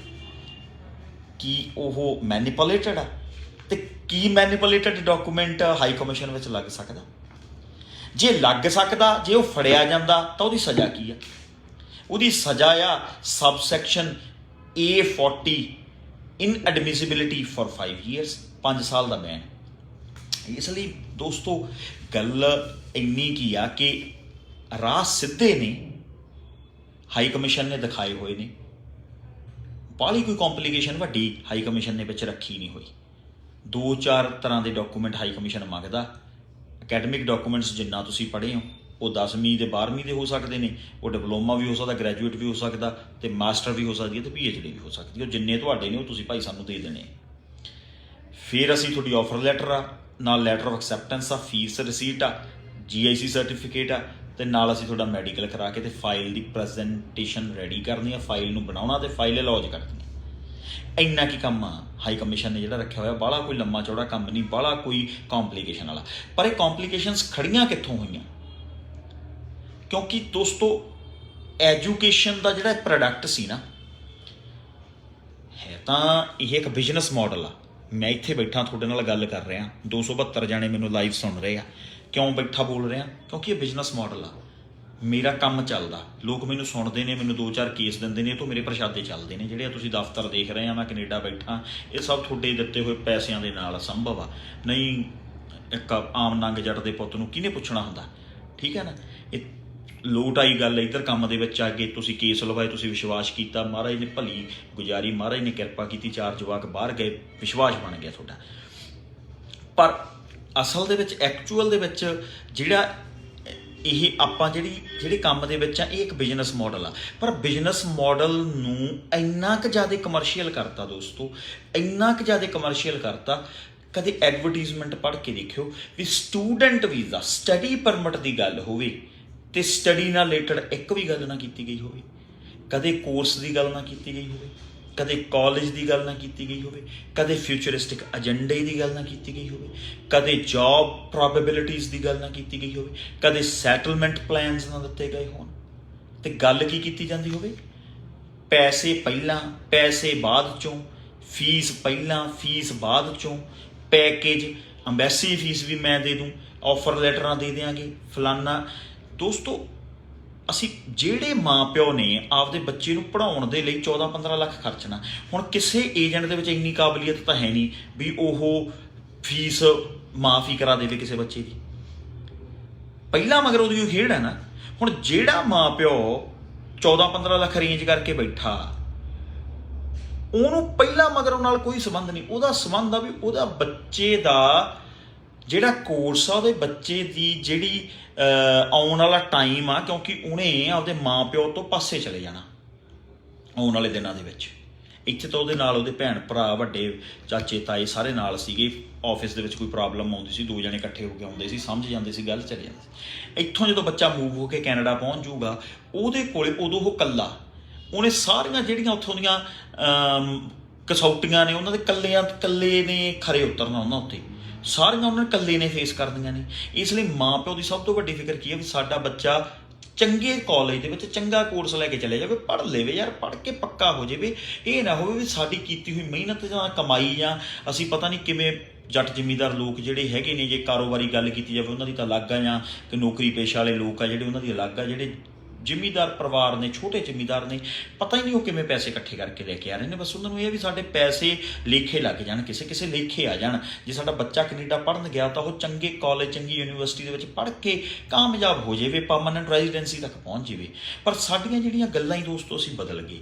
ਕੀ ਉਹ ਮੈਨੀਪੂਲੇਟਡ ਆ? ਅਤੇ ਕੀ ਮੈਨੀਪੂਲੇਟਡ ਡਾਕੂਮੈਂਟ ਹਾਈ ਕਮਿਸ਼ਨ ਵਿੱਚ ਲੱਗ ਸਕਦਾ? ਜੇ ਲੱਗ ਸਕਦਾ, ਜੇ ਉਹ ਫੜਿਆ ਜਾਂਦਾ ਤਾਂ ਉਹਦੀ ਸਜ਼ਾ ਕੀ ਆ? ਉਹਦੀ ਸਜ਼ਾ ਆ ਸਬਸੈਕਸ਼ਨ A40 ਇਨਐਡਮਿਸਿਬਿਲਿਟੀ ਫॉर 5 years, 5 ਸਾਲ ਦਾ ਬੈਨ। ਇਸ ਲਈ ਦੋਸਤੋ ਗੱਲ ਇੰਨੀ ਕੀ ਆ ਕਿ ਰਾਹ ਸਿੱਧੇ ਨੇ ਹਾਈ ਕਮਿਸ਼ਨ ਨੇ ਦਿਖਾਏ ਹੋਏ ਨੇ। ਬਾਹਲੀ ਕੋਈ ਕੰਪਲੀਕੇਸ਼ਨ ਵੱਡੀ ਹਾਈ ਕਮਿਸ਼ਨ ਨੇ ਵਿੱਚ ਰੱਖੀ ਨਹੀਂ ਹੋਈ। 2-4 ਤਰ੍ਹਾਂ ਦੇ ਡਾਕੂਮੈਂਟ ਹਾਈ ਕਮਿਸ਼ਨ ਮੰਗਦਾ। ਅਕੈਡਮਿਕ ਡਾਕੂਮੈਂਟਸ ਜਿੰਨਾ ਤੁਸੀਂ ਪੜ੍ਹੇ ਹੋ ਉਹ 10ਵੀਂ ਦੇ 12ਵੀਂ ਦੇ ਹੋ ਸਕਦੇ ਨੇ, ਉਹ ਡਿਪਲੋਮਾ ਵੀ ਹੋ ਸਕਦਾ, ਗ੍ਰੈਜੂਏਟ ਵੀ ਹੋ ਸਕਦਾ, ਅਤੇ ਮਾਸਟਰ ਵੀ ਹੋ ਸਕਦੀ ਹੈ, ਅਤੇ PhD ਵੀ ਹੋ ਸਕਦੀ ਹੈ। ਉਹ ਜਿੰਨੇ ਤੁਹਾਡੇ ਨੇ ਉਹ ਤੁਸੀਂ ਭਾਈ ਸਾਨੂੰ ਦੇ ਦੇਣੇ। ਫਿਰ ਅਸੀਂ ਤੁਹਾਡੀ ਆਫਰ ਲੈਟਰ ਆ, ਨਾਲ ਲੈਟਰ ਆਫ ਐਕਸੈਪਟੈਂਸ ਆ, ਫੀਸ ਰਸੀਟ ਆ, GIC ਸਰਟੀਫਿਕੇਟ ਆ, ਅਤੇ ਨਾਲ ਅਸੀਂ ਤੁਹਾਡਾ ਮੈਡੀਕਲ ਕਰਾ ਕੇ ਅਤੇ ਫਾਈਲ ਦੀ ਪ੍ਰੈਜੈਂਟੇਸ਼ਨ ਰੈਡੀ ਕਰਨੀ ਆ, ਫਾਈਲ ਨੂੰ ਬਣਾਉਣਾ ਅਤੇ ਫਾਈਲ ਅਲਾਉਜ ਕਰਨੀ ਆ। ਇੰਨਾ ਕੀ ਕੰਮ ਆ ਹਾਈ ਕਮਿਸ਼ਨ ਨੇ ਜਿਹੜਾ ਰੱਖਿਆ ਹੋਇਆ। ਬਾਹਲਾ ਕੋਈ ਲੰਮਾ ਚੌੜਾ ਕੰਮ ਨਹੀਂ, ਬਾਹਲਾ ਕੋਈ ਕੰਪਲੀਕੇਸ਼ਨ ਵਾਲਾ। ਪਰ ਇਹ ਕੰਪਲੀਕੇਸ਼ਨਸ ਖੜੀਆਂ ਕਿੱਥੋਂ ਹੋਈਆਂ? ਕਿਉਂਕਿ ਦੋਸਤੋ ਐਜੂਕੇਸ਼ਨ ਦਾ ਜਿਹੜਾ ਪ੍ਰੋਡਕਟ ਸੀ ਨਾ, ਹੈ ਤਾਂ ਇਹ ਇੱਕ ਬਿਜ਼ਨਸ ਮਾਡਲ ਆ। ਮੈਂ ਇੱਥੇ ਬੈਠਾ ਤੁਹਾਡੇ ਨਾਲ ਗੱਲ ਕਰ ਰਿਹਾ, 272 ਜਾਣੇ ਮੈਨੂੰ ਲਾਈਵ ਸੁਣ ਰਹੇ ਆ। ਕਿਉਂ ਬੈਠਾ ਬੋਲ ਰਿਹਾ? ਕਿਉਂਕਿ ਇਹ ਬਿਜ਼ਨਸ ਮਾਡਲ ਆ। ਮੇਰਾ ਕੰਮ ਚੱਲਦਾ, ਲੋਕ ਮੈਨੂੰ ਸੁਣਦੇ ਨੇ, ਮੈਨੂੰ 2-4 ਕੇਸ ਦਿੰਦੇ ਨੇ, ਤੋਂ ਮੇਰੇ ਪ੍ਰਸ਼ਾਦੇ ਚੱਲਦੇ ਨੇ। ਜਿਹੜੇ ਤੁਸੀਂ ਦਫ਼ਤਰ ਦੇਖ ਰਹੇ ਆ, ਮੈਂ ਕੈਨੇਡਾ ਬੈਠਾ, ਇਹ ਸਭ ਤੁਹਾਡੇ ਦਿੱਤੇ ਹੋਏ ਪੈਸਿਆਂ ਦੇ ਨਾਲ ਸੰਭਵ ਆ। ਨਹੀਂ ਇੱਕ ਆਮ ਨੰਗ ਜੱਟ ਦੇ ਪੁੱਤ ਨੂੰ ਕਿਹਨੇ ਪੁੱਛਣਾ ਹੁੰਦਾ? ਠੀਕ ਹੈ ਨਾ। ਇਹ ਲੋਟ ਆਈ ਗੱਲ ਇੱਧਰ ਕੰਮ ਦੇ ਵਿੱਚ ਆ ਕੇ ਤੁਸੀਂ ਕੇਸ ਲਵਾਏ, ਤੁਸੀਂ ਵਿਸ਼ਵਾਸ ਕੀਤਾ, ਮਹਾਰਾਜ ਨੇ ਭਲੀ ਗੁਜ਼ਾਰੀ, ਮਹਾਰਾਜ ਨੇ ਕਿਰਪਾ ਕੀਤੀ, 4 ਜਵਾਕ ਬਾਹਰ ਗਏ, ਵਿਸ਼ਵਾਸ ਬਣ ਗਿਆ ਤੁਹਾਡਾ। ਪਰ ਅਸਲ ਦੇ ਵਿੱਚ ਐਕਚੁਅਲ ਦੇ ਵਿੱਚ ਜਿਹੜਾ ਇਹ ਆਪਾਂ ਜਿਹੜੇ ਕੰਮ ਦੇ ਵਿੱਚ ਆ, ਇਹ ਇੱਕ ਬਿਜ਼ਨਸ ਮਾਡਲ ਆ। ਪਰ ਬਿਜ਼ਨਸ ਮਾਡਲ ਨੂੰ ਇੰਨਾ ਕੁ ਜ਼ਿਆਦਾ ਕਮਰਸ਼ੀਅਲ ਕਰਤਾ ਦੋਸਤੋ, ਇੰਨਾ ਕੁ ਜ਼ਿਆਦਾ ਕਮਰਸ਼ੀਅਲ ਕਰਤਾ। ਕਦੇ ਐਡਵਰਟੀਜ਼ਮੈਂਟ ਪੜ੍ਹ ਕੇ ਦੇਖਿਓ ਵੀ ਸਟੂਡੈਂਟ ਵੀਜ਼ਾ, ਸਟੱਡੀ ਪਰਮਿਟ ਦੀ ਗੱਲ ਹੋਵੇ ਅਤੇ ਸਟੱਡੀ ਨਾਲ ਰਿਲੇਟਡ ਇੱਕ ਵੀ ਗੱਲ ਨਾ ਕੀਤੀ ਗਈ ਹੋਵੇ। ਕਦੇ ਕੋਰਸ ਦੀ ਗੱਲ ਨਾ ਕੀਤੀ ਗਈ ਹੋਵੇ, ਕਦੇ ਕਾਲਜ ਦੀ ਗੱਲ ਨਾ ਕੀਤੀ ਗਈ ਹੋਵੇ, ਕਦੇ ਫਿਊਚਰਿਸਟਿਕ ਏਜੰਡੇ ਦੀ ਗੱਲ ਨਾ ਕੀਤੀ ਗਈ ਹੋਵੇ, ਕਦੇ ਜੌਬ ਪ੍ਰੋਬੇਬਿਲਿਟੀਜ਼ ਦੀ ਗੱਲ ਨਾ ਕੀਤੀ ਗਈ ਹੋਵੇ, ਕਦੇ ਸੈਟਲਮੈਂਟ ਪਲਾਨਸ ਨਾ ਦਿੱਤੇ ਗਏ ਹੋਣ। ਅਤੇ ਗੱਲ ਕੀ ਕੀਤੀ ਜਾਂਦੀ ਹੋਵੇ? ਪੈਸੇ ਪਹਿਲਾਂ, ਪੈਸੇ ਬਾਅਦ 'ਚੋਂ, ਫੀਸ ਪਹਿਲਾਂ, ਫੀਸ ਬਾਅਦ 'ਚੋਂ, ਪੈਕੇਜ, ਅੰਬੈਸੀ ਫੀਸ ਵੀ ਮੈਂ ਦੇ ਦੂੰ, ਆਫਰ ਲੈਟਰਾਂ ਦੇ ਦਿਆਂਗੇ, ਫਲਾਨਾ। ਦੋਸਤੋ ਅਸੀਂ ਜਿਹੜੇ ਮਾਂ ਪਿਓ ਨੇ ਆਪਦੇ ਬੱਚੇ ਨੂੰ ਪੜ੍ਹਾਉਣ ਦੇ ਲਈ 14-15 ਲੱਖ ਖਰਚਣਾ। ਹੁਣ ਕਿਸੇ ਏਜੰਟ ਦੇ ਵਿੱਚ ਇੰਨੀ ਕਾਬਲੀਅਤ ਤਾਂ ਹੈ ਨਹੀਂ ਵੀ ਉਹ ਫੀਸ ਮਾਫ ਹੀ ਕਰਾ ਦੇਵੇ ਕਿਸੇ ਬੱਚੇ ਦੀ। ਪਹਿਲਾਂ ਮਗਰ ਉਹਦੀ ਉਹ ਖੇਡ ਹੈ ਨਾ। ਹੁਣ ਜਿਹੜਾ ਮਾਂ ਪਿਓ 14-15 ਲੱਖ ਅਰੇਂਜ ਕਰਕੇ ਬੈਠਾ, ਉਹਨੂੰ ਪਹਿਲਾਂ ਮਗਰ ਨਾਲ ਕੋਈ ਸੰਬੰਧ ਨਹੀਂ। ਉਹਦਾ ਸੰਬੰਧ ਆ ਵੀ ਉਹਦਾ ਬੱਚੇ ਦਾ ਜਿਹੜਾ ਕੋਰਸ ਆ, ਉਹਦੇ ਬੱਚੇ ਦੀ ਜਿਹੜੀ ਆਉਣ ਵਾਲਾ ਟਾਈਮ ਆ, ਕਿਉਂਕਿ ਉਹਨੇ ਆਪਦੇ ਮਾਂ ਪਿਓ ਤੋਂ ਪਾਸੇ ਚਲੇ ਜਾਣਾ ਆਉਣ ਵਾਲੇ ਦਿਨਾਂ ਦੇ ਵਿੱਚ। ਇੱਥੇ ਤਾਂ ਉਹਦੇ ਨਾਲ ਉਹਦੇ ਭੈਣ ਭਰਾ, ਵੱਡੇ ਚਾਚੇ ਤਾਏ ਸਾਰੇ ਨਾਲ ਸੀਗੇ। ਆਫਿਸ ਦੇ ਵਿੱਚ ਕੋਈ ਪ੍ਰੋਬਲਮ ਆਉਂਦੀ ਸੀ, 2 ਜਣੇ ਇਕੱਠੇ ਹੋ ਕੇ ਆਉਂਦੇ ਸੀ, ਸਮਝ ਜਾਂਦੇ ਸੀ, ਗੱਲ ਚਲੇ ਜਾਂਦੀ ਸੀ। ਇੱਥੋਂ ਜਦੋਂ ਬੱਚਾ ਮੂਵ ਹੋ ਕੇ ਕੈਨੇਡਾ ਪਹੁੰਚ ਜਾਊਗਾ, ਉਹਦੇ ਕੋਲੇ ਉਦੋਂ ਉਹ ਇਕੱਲਾ, ਉਹਨੇ ਸਾਰੀਆਂ ਜਿਹੜੀਆਂ ਉੱਥੋਂ ਦੀਆਂ ਕਸੌਟੀਆਂ ਨੇ ਉਹਨਾਂ ਦੇ ਇਕੱਲੇ ਨੇ ਖਰੇ ਉਤਰਨਾ ਉਹਨਾਂ ਉੱਤੇ, ਸਾਰੀਆਂ ਉਹਨਾਂ ਨੇ ਇਕੱਲੇ ਨੇ ਫੇਸ ਕਰਦੀਆਂ ਨੇ। ਇਸ ਲਈ ਮਾਂ ਪਿਓ ਦੀ ਸਭ ਤੋਂ ਵੱਡੀ ਫਿਕਰ ਕੀ ਹੈ ਵੀ ਸਾਡਾ ਬੱਚਾ ਚੰਗੇ ਕਾਲਜ ਦੇ ਵਿੱਚ ਚੰਗਾ ਕੋਰਸ ਲੈ ਕੇ ਚਲੇ ਜਾਵੇ, ਪੜ੍ਹ ਲਵੇ ਯਾਰ, ਪੜ੍ਹ ਕੇ ਪੱਕਾ ਹੋ ਜਾਵੇ। ਇਹ ਨਾ ਹੋਵੇ ਵੀ ਸਾਡੀ ਕੀਤੀ ਹੋਈ ਮਿਹਨਤ ਜਾਂ ਕਮਾਈ ਜਾਂ ਅਸੀਂ ਪਤਾ ਨਹੀਂ ਕਿਵੇਂ ਜੱਟ ਜ਼ਿਮੀਂਦਾਰ ਲੋਕ ਜਿਹੜੇ ਹੈਗੇ ਨੇ, ਜੇ ਕਾਰੋਬਾਰੀ ਗੱਲ ਕੀਤੀ ਜਾਵੇ ਉਹਨਾਂ ਦੀ ਤਾਂ ਅਲੱਗ ਆ, ਜਾਂ ਕਿ ਨੌਕਰੀ ਪੇਸ਼ਾ ਵਾਲੇ ਲੋਕ ਆ ਜਿਹੜੇ ਉਹਨਾਂ ਦੀ ਅਲੱਗ ਆ। ਜਿਹੜੇ ਜ਼ਿਮੀਂਦਾਰ ਪਰਿਵਾਰ ਨੇ, ਛੋਟੇ ਜ਼ਿਮੀਂਦਾਰ ਨੇ, ਪਤਾ ਹੀ ਨਹੀਂ ਉਹ ਕਿਵੇਂ ਪੈਸੇ ਇਕੱਠੇ ਕਰਕੇ ਲੈ ਕੇ ਆ ਰਹੇ ਨੇ। ਬਸ ਉਹਨਾਂ ਨੂੰ ਇਹ ਵੀ ਸਾਡੇ ਪੈਸੇ ਲੇਖੇ ਲੱਗ ਜਾਣ, ਕਿਸੇ ਲੇਖੇ ਆ ਜਾਣ। ਜੇ ਸਾਡਾ ਬੱਚਾ ਕੈਨੇਡਾ ਪੜ੍ਹਨ ਗਿਆ ਤਾਂ ਉਹ ਚੰਗੇ ਕਾਲਜ, ਚੰਗੀ ਯੂਨੀਵਰਸਿਟੀ ਦੇ ਵਿੱਚ ਪੜ੍ਹ ਕੇ ਕਾਮਯਾਬ ਹੋ ਜਾਵੇ, ਪਰਮਾਨੈਂਟ ਰੈਜ਼ੀਡੈਂਸੀ ਤੱਕ ਪਹੁੰਚ ਜਾਵੇ। ਪਰ ਸਾਡੀਆਂ ਜਿਹੜੀਆਂ ਗੱਲਾਂ ਹੀ ਦੋਸਤੋ ਅਸੀਂ ਬਦਲ ਗਏ।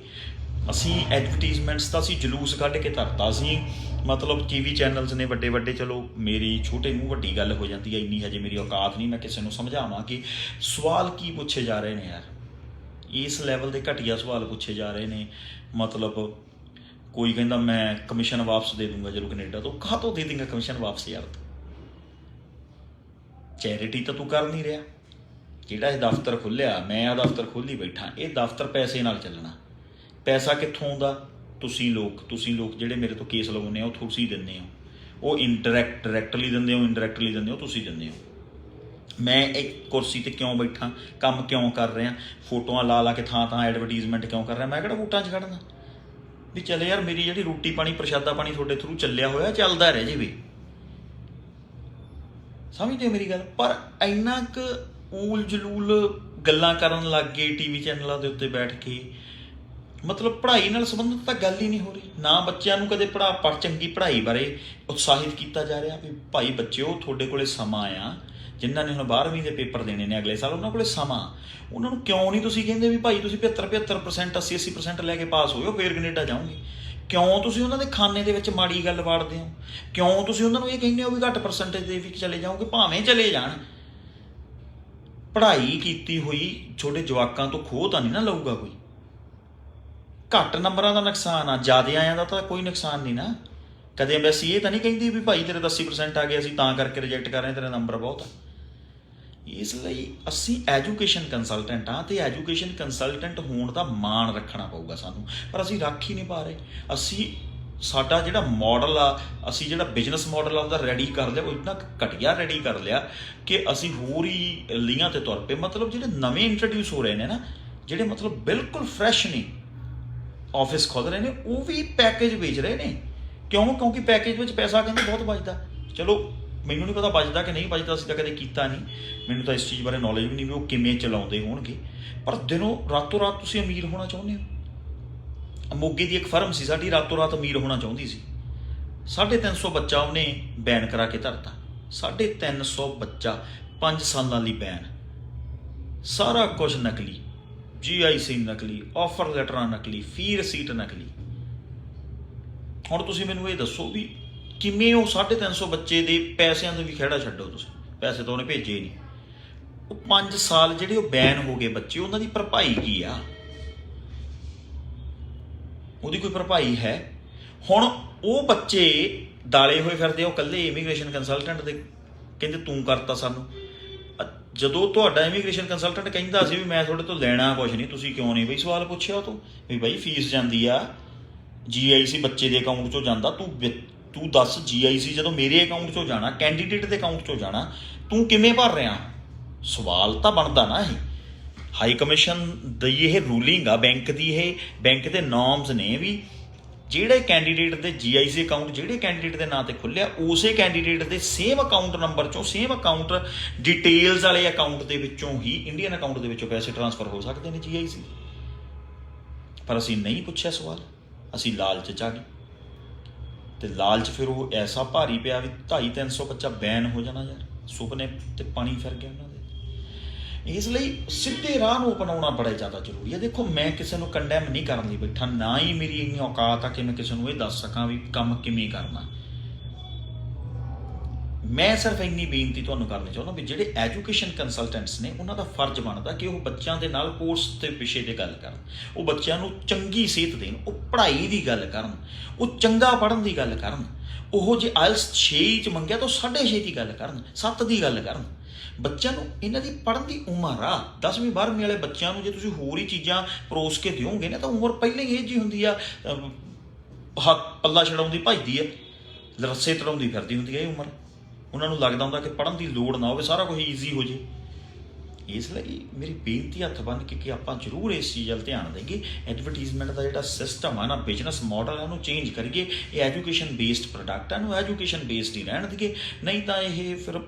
ਅਸੀਂ ਐਡਵਰਟੀਜ਼ਮੈਂਟਸ ਦਾ ਅਸੀਂ ਜਲੂਸ ਕੱਢ ਕੇ ਧਰਤਾ। ਅਸੀਂ ਮਤਲਬ TV ਚੈਨਲਸ ਨੇ ਵੱਡੇ ਵੱਡੇ, ਚਲੋ ਮੇਰੀ ਛੋਟੇ ਨੂੰ ਵੱਡੀ ਗੱਲ ਹੋ ਜਾਂਦੀ ਹੈ, ਇੰਨੀ ਹਜੇ ਮੇਰੀ ਔਕਾਤ ਨਹੀਂ ਮੈਂ ਕਿਸੇ ਨੂੰ ਸਮਝਾਵਾਂ ਕਿ ਸਵਾਲ ਕੀ ਪੁੱਛੇ ਜਾ ਰਹੇ ਨੇ ਯਾਰ। ਇਸ ਲੈਵਲ ਦੇ ਘਟੀਆ ਸਵਾਲ ਪੁੱਛੇ ਜਾ ਰਹੇ ਨੇ। ਮਤਲਬ ਕੋਈ ਕਹਿੰਦਾ ਮੈਂ ਕਮਿਸ਼ਨ ਵਾਪਸ ਦੇ ਦੂੰਗਾ ਜਦੋਂ ਕੈਨੇਡਾ ਤੋਂ। ਕਾਹਤੋਂ ਦੇ ਦੇਂਗਾ ਕਮਿਸ਼ਨ ਵਾਪਸ ਯਾਰ? ਚੈਰਿਟੀ ਤਾਂ ਤੂੰ ਕਰ ਨਹੀਂ ਰਿਹਾ। ਜਿਹੜਾ ਇਹ ਦਫ਼ਤਰ ਖੁੱਲ੍ਹਿਆ, ਮੈਂ ਆ ਦਫ਼ਤਰ ਖੋਲ੍ਹੀ ਬੈਠਾ, ਇਹ ਦਫ਼ਤਰ ਪੈਸੇ ਨਾਲ ਚੱਲਣਾ। ਪੈਸਾ ਕਿੱਥੋਂ ਆਉਂਦਾ? ਤੁਸੀਂ ਲੋਕ ਜਿਹੜੇ ਮੇਰੇ ਤੋਂ ਕੇਸ ਲਗਾਉਂਦੇ ਹੋ, ਉਹ ਤੁਸੀਂ ਦਿੰਦੇ ਹੋ। ਉਹ ਡਾਇਰੈਕਟਲੀ ਦਿੰਦੇ ਹੋ, ਇਨਡਾਇਰੈਕਟਲੀ ਦਿੰਦੇ ਹੋ, ਤੁਸੀਂ ਦਿੰਦੇ ਹੋ। ਮੈਂ ਇੱਕ ਕੁਰਸੀ 'ਤੇ ਕਿਉਂ ਬੈਠਾ, ਕੰਮ ਕਿਉਂ ਕਰ ਰਿਹਾ, ਫੋਟੋਆਂ ਲਾ ਕੇ ਥਾਂ ਐਡਵਰਟੀਜ਼ਮੈਂਟ ਕਿਉਂ ਕਰ ਰਿਹਾ? ਮੈਂ ਕਿਹੜਾ ਵੋਟਾਂ 'ਚ ਖੜਨਾ ਵੀ ਚੱਲ ਯਾਰ ਮੇਰੀ ਜਿਹੜੀ ਰੋਟੀ ਪਾਣੀ ਪ੍ਰਸ਼ਾਦਾ ਪਾਣੀ ਤੁਹਾਡੇ ਥਰੂ ਚੱਲਿਆ ਹੋਇਆ ਚੱਲਦਾ ਰਹਿ ਜਾਵੇ। ਸਮਝਦੇ ਮੇਰੀ ਗੱਲ? ਪਰ ਇੰਨਾ ਕੁ ਊਲ ਜਲੂਲ ਗੱਲਾਂ ਕਰਨ ਲੱਗ ਗਏ TV ਚੈਨਲਾਂ ਦੇ ਉੱਤੇ ਬੈਠ ਕੇ। ਮਤਲਬ ਪੜ੍ਹਾਈ ਨਾਲ ਸੰਬੰਧਿਤ ਤਾਂ ਗੱਲ ਹੀ ਨਹੀਂ ਹੋ ਰਹੀ। ਨਾ ਬੱਚਿਆਂ ਨੂੰ ਕਦੇ ਚੰਗੀ ਪੜ੍ਹਾਈ ਬਾਰੇ ਉਤਸ਼ਾਹਿਤ ਕੀਤਾ ਜਾ ਰਿਹਾ ਵੀ ਭਾਈ ਬੱਚਿਓ ਤੁਹਾਡੇ ਕੋਲੇ ਸਮਾਂ ਆ। ਜਿਨ੍ਹਾਂ ਨੇ ਹੁਣ 12ਵੀਂ ਦੇ ਪੇਪਰ ਦੇਣੇ ਨੇ ਅਗਲੇ ਸਾਲ, ਉਹਨਾਂ ਕੋਲੇ ਸਮਾਂ। ਉਹਨਾਂ ਨੂੰ ਕਿਉਂ ਨਹੀਂ ਤੁਸੀਂ ਕਹਿੰਦੇ ਵੀ ਭਾਈ ਤੁਸੀਂ 75% 80% ਲੈ ਕੇ ਪਾਸ ਹੋਇਓ ਫਿਰ ਕੈਨੇਡਾ ਜਾਓਗੇ? ਕਿਉਂ ਤੁਸੀਂ ਉਹਨਾਂ ਦੇ ਖਾਨੇ ਦੇ ਵਿੱਚ ਮਾੜੀ ਗੱਲ ਵਾੜਦੇ ਹੋ? ਕਿਉਂ ਤੁਸੀਂ ਉਹਨਾਂ ਨੂੰ ਇਹ ਕਹਿੰਦੇ ਹੋ ਵੀ ਘੱਟ ਪਰਸੈਂਟੇਜ ਦੇ ਵਿੱਚ ਚਲੇ ਜਾਓਗੇ? ਭਾਵੇਂ ਚਲੇ ਜਾਣ, ਪੜ੍ਹਾਈ ਕੀਤੀ ਹੋਈ ਛੋਟੇ ਜਵਾਕਾਂ ਤੋਂ ਖੋਹ ਤਾਂ ਨਹੀਂ ਨਾ ਲਊਗਾ ਕੋਈ। ਘੱਟ ਨੰਬਰਾਂ ਦਾ ਨੁਕਸਾਨ ਆ, ਜ਼ਿਆਦਾ ਆਇਆਂ ਦਾ ਤਾਂ ਕੋਈ ਨੁਕਸਾਨ ਨਹੀਂ ਨਾ। ਕਦੇ ਐਮਬੈਸੀ ਇਹ ਤਾਂ ਨਹੀਂ ਕਹਿੰਦੀ ਵੀ ਭਾਈ ਤੇਰੇ 80% ਆ ਗਏ, ਅਸੀਂ ਤਾਂ ਕਰਕੇ ਰਿਜੈਕਟ ਕਰ ਰਹੇ ਹਾਂ, ਤੇਰਾ ਨੰਬਰ ਬਹੁਤ ਆ। ਇਸ ਲਈ ਅਸੀਂ ਐਜੂਕੇਸ਼ਨ ਕੰਸਲਟੈਂਟ ਹਾਂ, ਅਤੇ ਐਜੂਕੇਸ਼ਨ ਕੰਸਲਟੈਂਟ ਹੋਣ ਦਾ ਮਾਣ ਰੱਖਣਾ ਪਊਗਾ ਸਾਨੂੰ। ਪਰ ਅਸੀਂ ਰੱਖ ਹੀ ਨਹੀਂ ਪਾ ਰਹੇ। ਸਾਡਾ ਜਿਹੜਾ ਮਾਡਲ ਆ, ਅਸੀਂ ਜਿਹੜਾ ਬਿਜ਼ਨਸ ਮਾਡਲ ਆ ਉਹਦਾ ਰੈਡੀ ਕਰ ਲਿਆ, ਉਹ ਇੰਨਾ ਘਟੀਆ ਰੈਡੀ ਕਰ ਲਿਆ ਕਿ ਅਸੀਂ ਹੋਰ ਹੀ ਲੀਹਾਂ 'ਤੇ ਤੁਰ ਪਏ। ਮਤਲਬ ਜਿਹੜੇ ਨਵੇਂ ਇੰਟਰੋਡਿਊਸ ਹੋ ਰਹੇ ਨੇ ਨਾ, ਜਿਹੜੇ ਮਤਲਬ ਬਿਲਕੁਲ ਫਰੈਸ਼ ਨੇ, ਆਫਿਸ ਖੁੱਲ੍ਹ ਰਹੇ ਨੇ, ਉਹ ਵੀ ਪੈਕੇਜ ਵੇਚ ਰਹੇ ਨੇ। ਕਿਉਂਕਿ ਪੈਕੇਜ ਵਿੱਚ ਪੈਸਾ ਕਹਿੰਦੇ ਬਹੁਤ ਬਚਦਾ। ਚਲੋ ਮੈਨੂੰ ਨਹੀਂ ਪਤਾ ਬਚਦਾ ਕਿ ਨਹੀਂ ਬਚਦਾ, ਅਸੀਂ ਤਾਂ ਕਦੇ ਕੀਤਾ ਨਹੀਂ, ਮੈਨੂੰ ਤਾਂ ਇਸ ਚੀਜ਼ ਬਾਰੇ ਨੌਲੇਜ ਵੀ ਨਹੀਂ ਵੀ ਉਹ ਕਿਵੇਂ ਚਲਾਉਂਦੇ ਹੋਣਗੇ। ਪਰ ਰਾਤੋਂ ਰਾਤ ਤੁਸੀਂ ਅਮੀਰ ਹੋਣਾ ਚਾਹੁੰਦੇ ਹੋ। ਮੋਗੇ ਦੀ ਇੱਕ ਫਰਮ ਸੀ ਸਾਡੀ, ਰਾਤੋਂ ਰਾਤ ਅਮੀਰ ਹੋਣਾ ਚਾਹੁੰਦੀ ਸੀ। 350 ਬੱਚਾ ਉਹਨੇ ਬੈਨ ਕਰਾ ਕੇ ਧਰਤਾ। 350 ਬੱਚਾ 5 ਸਾਲਾਂ ਲਈ ਬੈਨ। ਸਾਰਾ ਕੁਝ ਨਕਲੀ, GIC ਨਕਲੀ, ਆਫਰ ਲੈਟਰਾਂ ਨਕਲੀ, ਫੀ ਰਸੀਟ ਨਕਲੀ। ਹੁਣ ਤੁਸੀਂ ਮੈਨੂੰ ਇਹ ਦੱਸੋ ਵੀ ਕਿਵੇਂ ਉਹ 350 ਬੱਚੇ ਦੇ ਪੈਸਿਆਂ ਦਾ ਵੀ ਖਹਿੜਾ ਛੱਡੋ, ਤੁਸੀਂ ਪੈਸੇ ਤਾਂ ਉਹਨੇ ਭੇਜੇ ਨਹੀਂ। ਉਹ 5 ਸਾਲ ਜਿਹੜੇ ਉਹ ਬੈਨ ਹੋ ਗਏ ਬੱਚੇ, ਉਹਨਾਂ ਦੀ ਭਰਪਾਈ ਕੀ ਆ? ਉਹਦੀ ਕੋਈ ਭਰਪਾਈ ਹੈ? ਹੁਣ ਉਹ ਬੱਚੇ ਦਾਲੇ ਹੋਏ ਫਿਰਦੇ, ਉਹ ਇਕੱਲੇ ਇਮੀਗ੍ਰੇਸ਼ਨ ਕੰਸਲਟੈਂਟ ਦੇ ਕਹਿੰਦੇ ਤੂੰ ਕਰਤਾ ਸਾਨੂੰ। ਜਦੋਂ ਤੁਹਾਡਾ ਇਮੀਗ੍ਰੇਸ਼ਨ ਕੰਸਲਟੈਂਟ ਕਹਿੰਦਾ ਸੀ ਵੀ ਮੈਂ ਤੁਹਾਡੇ ਤੋਂ ਲੈਣਾ ਕੁਛ ਨਹੀਂ, ਤੁਸੀਂ ਕਿਉਂ ਨਹੀਂ ਬਈ ਸਵਾਲ ਪੁੱਛਿਆ ਉਹ ਤੋਂ ਵੀ ਬਾਈ ਫੀਸ ਜਾਂਦੀ ਆ, GIC ਬੱਚੇ ਦੇ ਅਕਾਊਂਟ 'ਚੋਂ ਜਾਂਦਾ, ਤੂੰ ਦੱਸ GIC ਜਦੋਂ ਮੇਰੇ ਅਕਾਊਂਟ 'ਚੋਂ ਜਾਣਾ, ਕੈਂਡੀਡੇਟ ਦੇ ਅਕਾਊਂਟ 'ਚੋਂ ਜਾਣਾ, ਤੂੰ ਕਿਵੇਂ ਭਰ ਰਿਹਾ? ਸਵਾਲ ਤਾਂ ਬਣਦਾ ਨਾ। ਇਹ ਹਾਈ ਕਮਿਸ਼ਨ ਦੀ ਇਹ ਰੂਲਿੰਗ ਆ, ਬੈਂਕ ਦੀ, ਇਹ ਬੈਂਕ ਦੇ ਨੋਰਮਸ ਨੇ ਵੀ ਜਿਹੜੇ ਕੈਂਡੀਡੇਟ ਦੇ GIC ਅਕਾਊਂਟ ਜਿਹੜੇ ਕੈਂਡੀਡੇਟ ਦੇ ਨਾਂ 'ਤੇ ਖੁੱਲ੍ਹਿਆ, ਉਸੇ ਕੈਂਡੀਡੇਟ ਦੇ ਸੇਮ ਅਕਾਊਂਟ ਨੰਬਰ 'ਚੋਂ, ਸੇਮ ਅਕਾਊਂਟ ਡਿਟੇਲਸ ਵਾਲੇ ਅਕਾਊਂਟ ਦੇ ਵਿੱਚੋਂ ਹੀ ਇੰਡੀਅਨ ਅਕਾਊਂਟ ਦੇ ਵਿੱਚੋਂ ਪੈਸੇ ਟਰਾਂਸਫਰ ਹੋ ਸਕਦੇ ਨੇ GIC। ਪਰ ਅਸੀਂ ਨਹੀਂ ਪੁੱਛਿਆ ਸਵਾਲ, ਅਸੀਂ ਲਾਲਚ 'ਚ ਆ ਗਏ। ਅਤੇ ਲਾਲਚ ਫਿਰ ਉਹ ਐਸਾ ਭਾਰੀ ਪਿਆ ਵੀ 250-300 ਬੱਚਾ ਬੈਨ ਹੋ ਜਾਣਾ ਯਾਰ, ਸੁਪਨੇ ਤੇ ਪਾਣੀ ਫਿਰ ਗਿਆ ਉਹਨਾਂ ਦੇ। ਇਸ ਲਈ ਸਿੱਧੇ ਰਾਹ ਨੂੰ ਅਪਣਾਉਣਾ ਬੜਾ ਜ਼ਿਆਦਾ ਜ਼ਰੂਰੀ ਹੈ। ਦੇਖੋ ਮੈਂ ਕਿਸੇ ਨੂੰ ਕੰਡੈਮ ਨਹੀਂ ਕਰਨ ਲਈ ਬੈਠਾ, ਨਾ ਹੀ ਮੇਰੀ ਇੰਨੀ ਔਕਾਤ ਆ ਕਿ ਮੈਂ ਕਿਸੇ ਨੂੰ ਇਹ ਦੱਸ ਸਕਾਂ ਵੀ ਕੰਮ ਕਿਵੇਂ ਕਰਨਾ। ਮੈਂ ਸਿਰਫ ਇੰਨੀ ਬੇਨਤੀ ਤੁਹਾਨੂੰ ਕਰਨੀ ਚਾਹੁੰਦਾ ਵੀ ਜਿਹੜੇ ਐਜੂਕੇਸ਼ਨ ਕੰਸਲਟੈਂਟਸ ਨੇ, ਉਹਨਾਂ ਦਾ ਫਰਜ਼ ਬਣਦਾ ਕਿ ਉਹ ਬੱਚਿਆਂ ਦੇ ਨਾਲ ਕੋਰਸ ਦੇ ਵਿਸ਼ੇ 'ਤੇ ਗੱਲ ਕਰਨ, ਉਹ ਬੱਚਿਆਂ ਨੂੰ ਚੰਗੀ ਸਿਹਤ ਦੇਣ, ਉਹ ਪੜ੍ਹਾਈ ਦੀ ਗੱਲ ਕਰਨ, ਉਹ ਚੰਗਾ ਪੜ੍ਹਨ ਦੀ ਗੱਲ ਕਰਨ। ਉਹ ਜੇ IELTS 6 'ਚ ਮੰਗਿਆ ਤਾਂ 6.5 ਦੀ ਗੱਲ ਕਰਨ, 7 ਦੀ ਗੱਲ ਕਰਨ। ਬੱਚਿਆਂ ਨੂੰ ਇਹਨਾਂ ਦੀ ਪੜ੍ਹਨ ਦੀ ਉਮਰ ਆ। 10ਵੀਂ 12ਵੀਂ ਵਾਲੇ ਬੱਚਿਆਂ ਨੂੰ ਜੇ ਤੁਸੀਂ ਹੋਰ ਹੀ ਚੀਜ਼ਾਂ ਪਰੋਸ ਕੇ ਦਿਓਗੇ ਨਾ, ਤਾਂ ਉਮਰ ਪਹਿਲਾਂ ਹੀ ਇਹ ਜਿਹੀ ਹੁੰਦੀ ਆ, ਪੱਲਾ ਛਡਾਉਂਦੀ ਭੱਜਦੀ ਹੈ, ਰੱਸੇ ਤੜਾਉਂਦੀ ਫਿਰਦੀ ਹੁੰਦੀ ਹੈ ਇਹ ਉਮਰ। ਉਹਨਾਂ ਨੂੰ ਲੱਗਦਾ ਹੁੰਦਾ ਕਿ ਪੜ੍ਹਨ ਦੀ ਲੋੜ ਨਾ ਹੋਵੇ, ਸਾਰਾ ਕੁਝ ਈਜ਼ੀ ਹੋ ਜੇ। ਇਸ ਲਈ ਮੇਰੀ ਬੇਨਤੀ ਹੱਥ ਬੰਨ੍ਹ ਕੇ ਕਿ ਆਪਾਂ ਜ਼ਰੂਰ ਇਸ ਚੀਜ਼ ਵੱਲ ਧਿਆਨ ਦੇਈਏ। ਐਡਵਰਟੀਜ਼ਮੈਂਟ ਦਾ ਜਿਹੜਾ ਸਿਸਟਮ ਆ ਨਾ, ਬਿਜ਼ਨਸ ਮਾਡਲ ਆ, ਉਹਨੂੰ ਚੇਂਜ ਕਰੀਏ। ਇਹ ਐਜੂਕੇਸ਼ਨ ਬੇਸਡ ਪ੍ਰੋਡਕਟ ਆ, ਇਹਨੂੰ ਐਜੂਕੇਸ਼ਨ ਬੇਸਡ ਹੀ ਰਹਿਣ ਦੇਈਏ। ਨਹੀਂ ਤਾਂ ਇਹ ਫਿਰ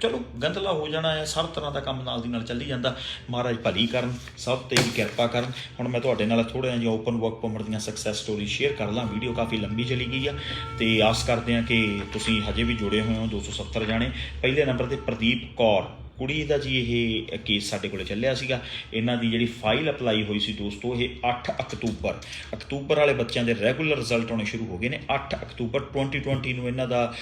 ਚਲੋ ਗੰਦਲਾ ਹੋ ਜਾਣਾ ਹੈ। ਹਰ ਤਰ੍ਹਾਂ ਦਾ ਕੰਮ ਨਾਲ ਦੀ ਨਾਲ ਚੱਲੀ ਜਾਂਦਾ। ਮਹਾਰਾਜ ਭਲੀ ਕਰਨ, ਸਭ 'ਤੇ ਵੀ ਕਿਰਪਾ ਕਰਨ। ਹੁਣ ਮੈਂ ਤੁਹਾਡੇ ਨਾਲ ਥੋੜ੍ਹਾ ਜਿਹਾ ਓਪਨ ਵਰਕ ਪਰਮਿਟ ਦੀਆਂ ਸਕਸੈਸ ਸਟੋਰੀ ਸ਼ੇਅਰ ਕਰ ਲਾਂ। ਵੀਡੀਓ ਕਾਫੀ ਲੰਬੀ ਚਲੀ ਗਈ ਆ ਅਤੇ ਆਸ ਕਰਦੇ ਹਾਂ ਕਿ ਤੁਸੀਂ ਹਜੇ ਵੀ ਜੁੜੇ ਹੋਏ ਹੋ। 270 ਜਾਣੇ। ਪਹਿਲੇ ਨੰਬਰ 'ਤੇ ਪ੍ਰਦੀਪ ਕੌਰ ਕੁੜੀ ਦਾ ਜੀ ਇਹ ਕੇਸ ਸਾਡੇ ਕੋਲ ਚੱਲਿਆ ਸੀਗਾ। ਇਹਨਾਂ ਦੀ ਜਿਹੜੀ ਫਾਈਲ ਅਪਲਾਈ ਹੋਈ ਸੀ ਦੋਸਤੋ, ਇਹ 8 ਅਕਤੂਬਰ ਵਾਲੇ ਬੱਚਿਆਂ ਦੇ ਰੈਗੂਲਰ ਰਿਜ਼ਲਟ ਆਉਣੇ ਸ਼ੁਰੂ ਹੋ ਗਏ ਨੇ। 8 ਅਕਤੂਬਰ 2020 ਨੂੰ ਇਹਨਾਂ ਦਾ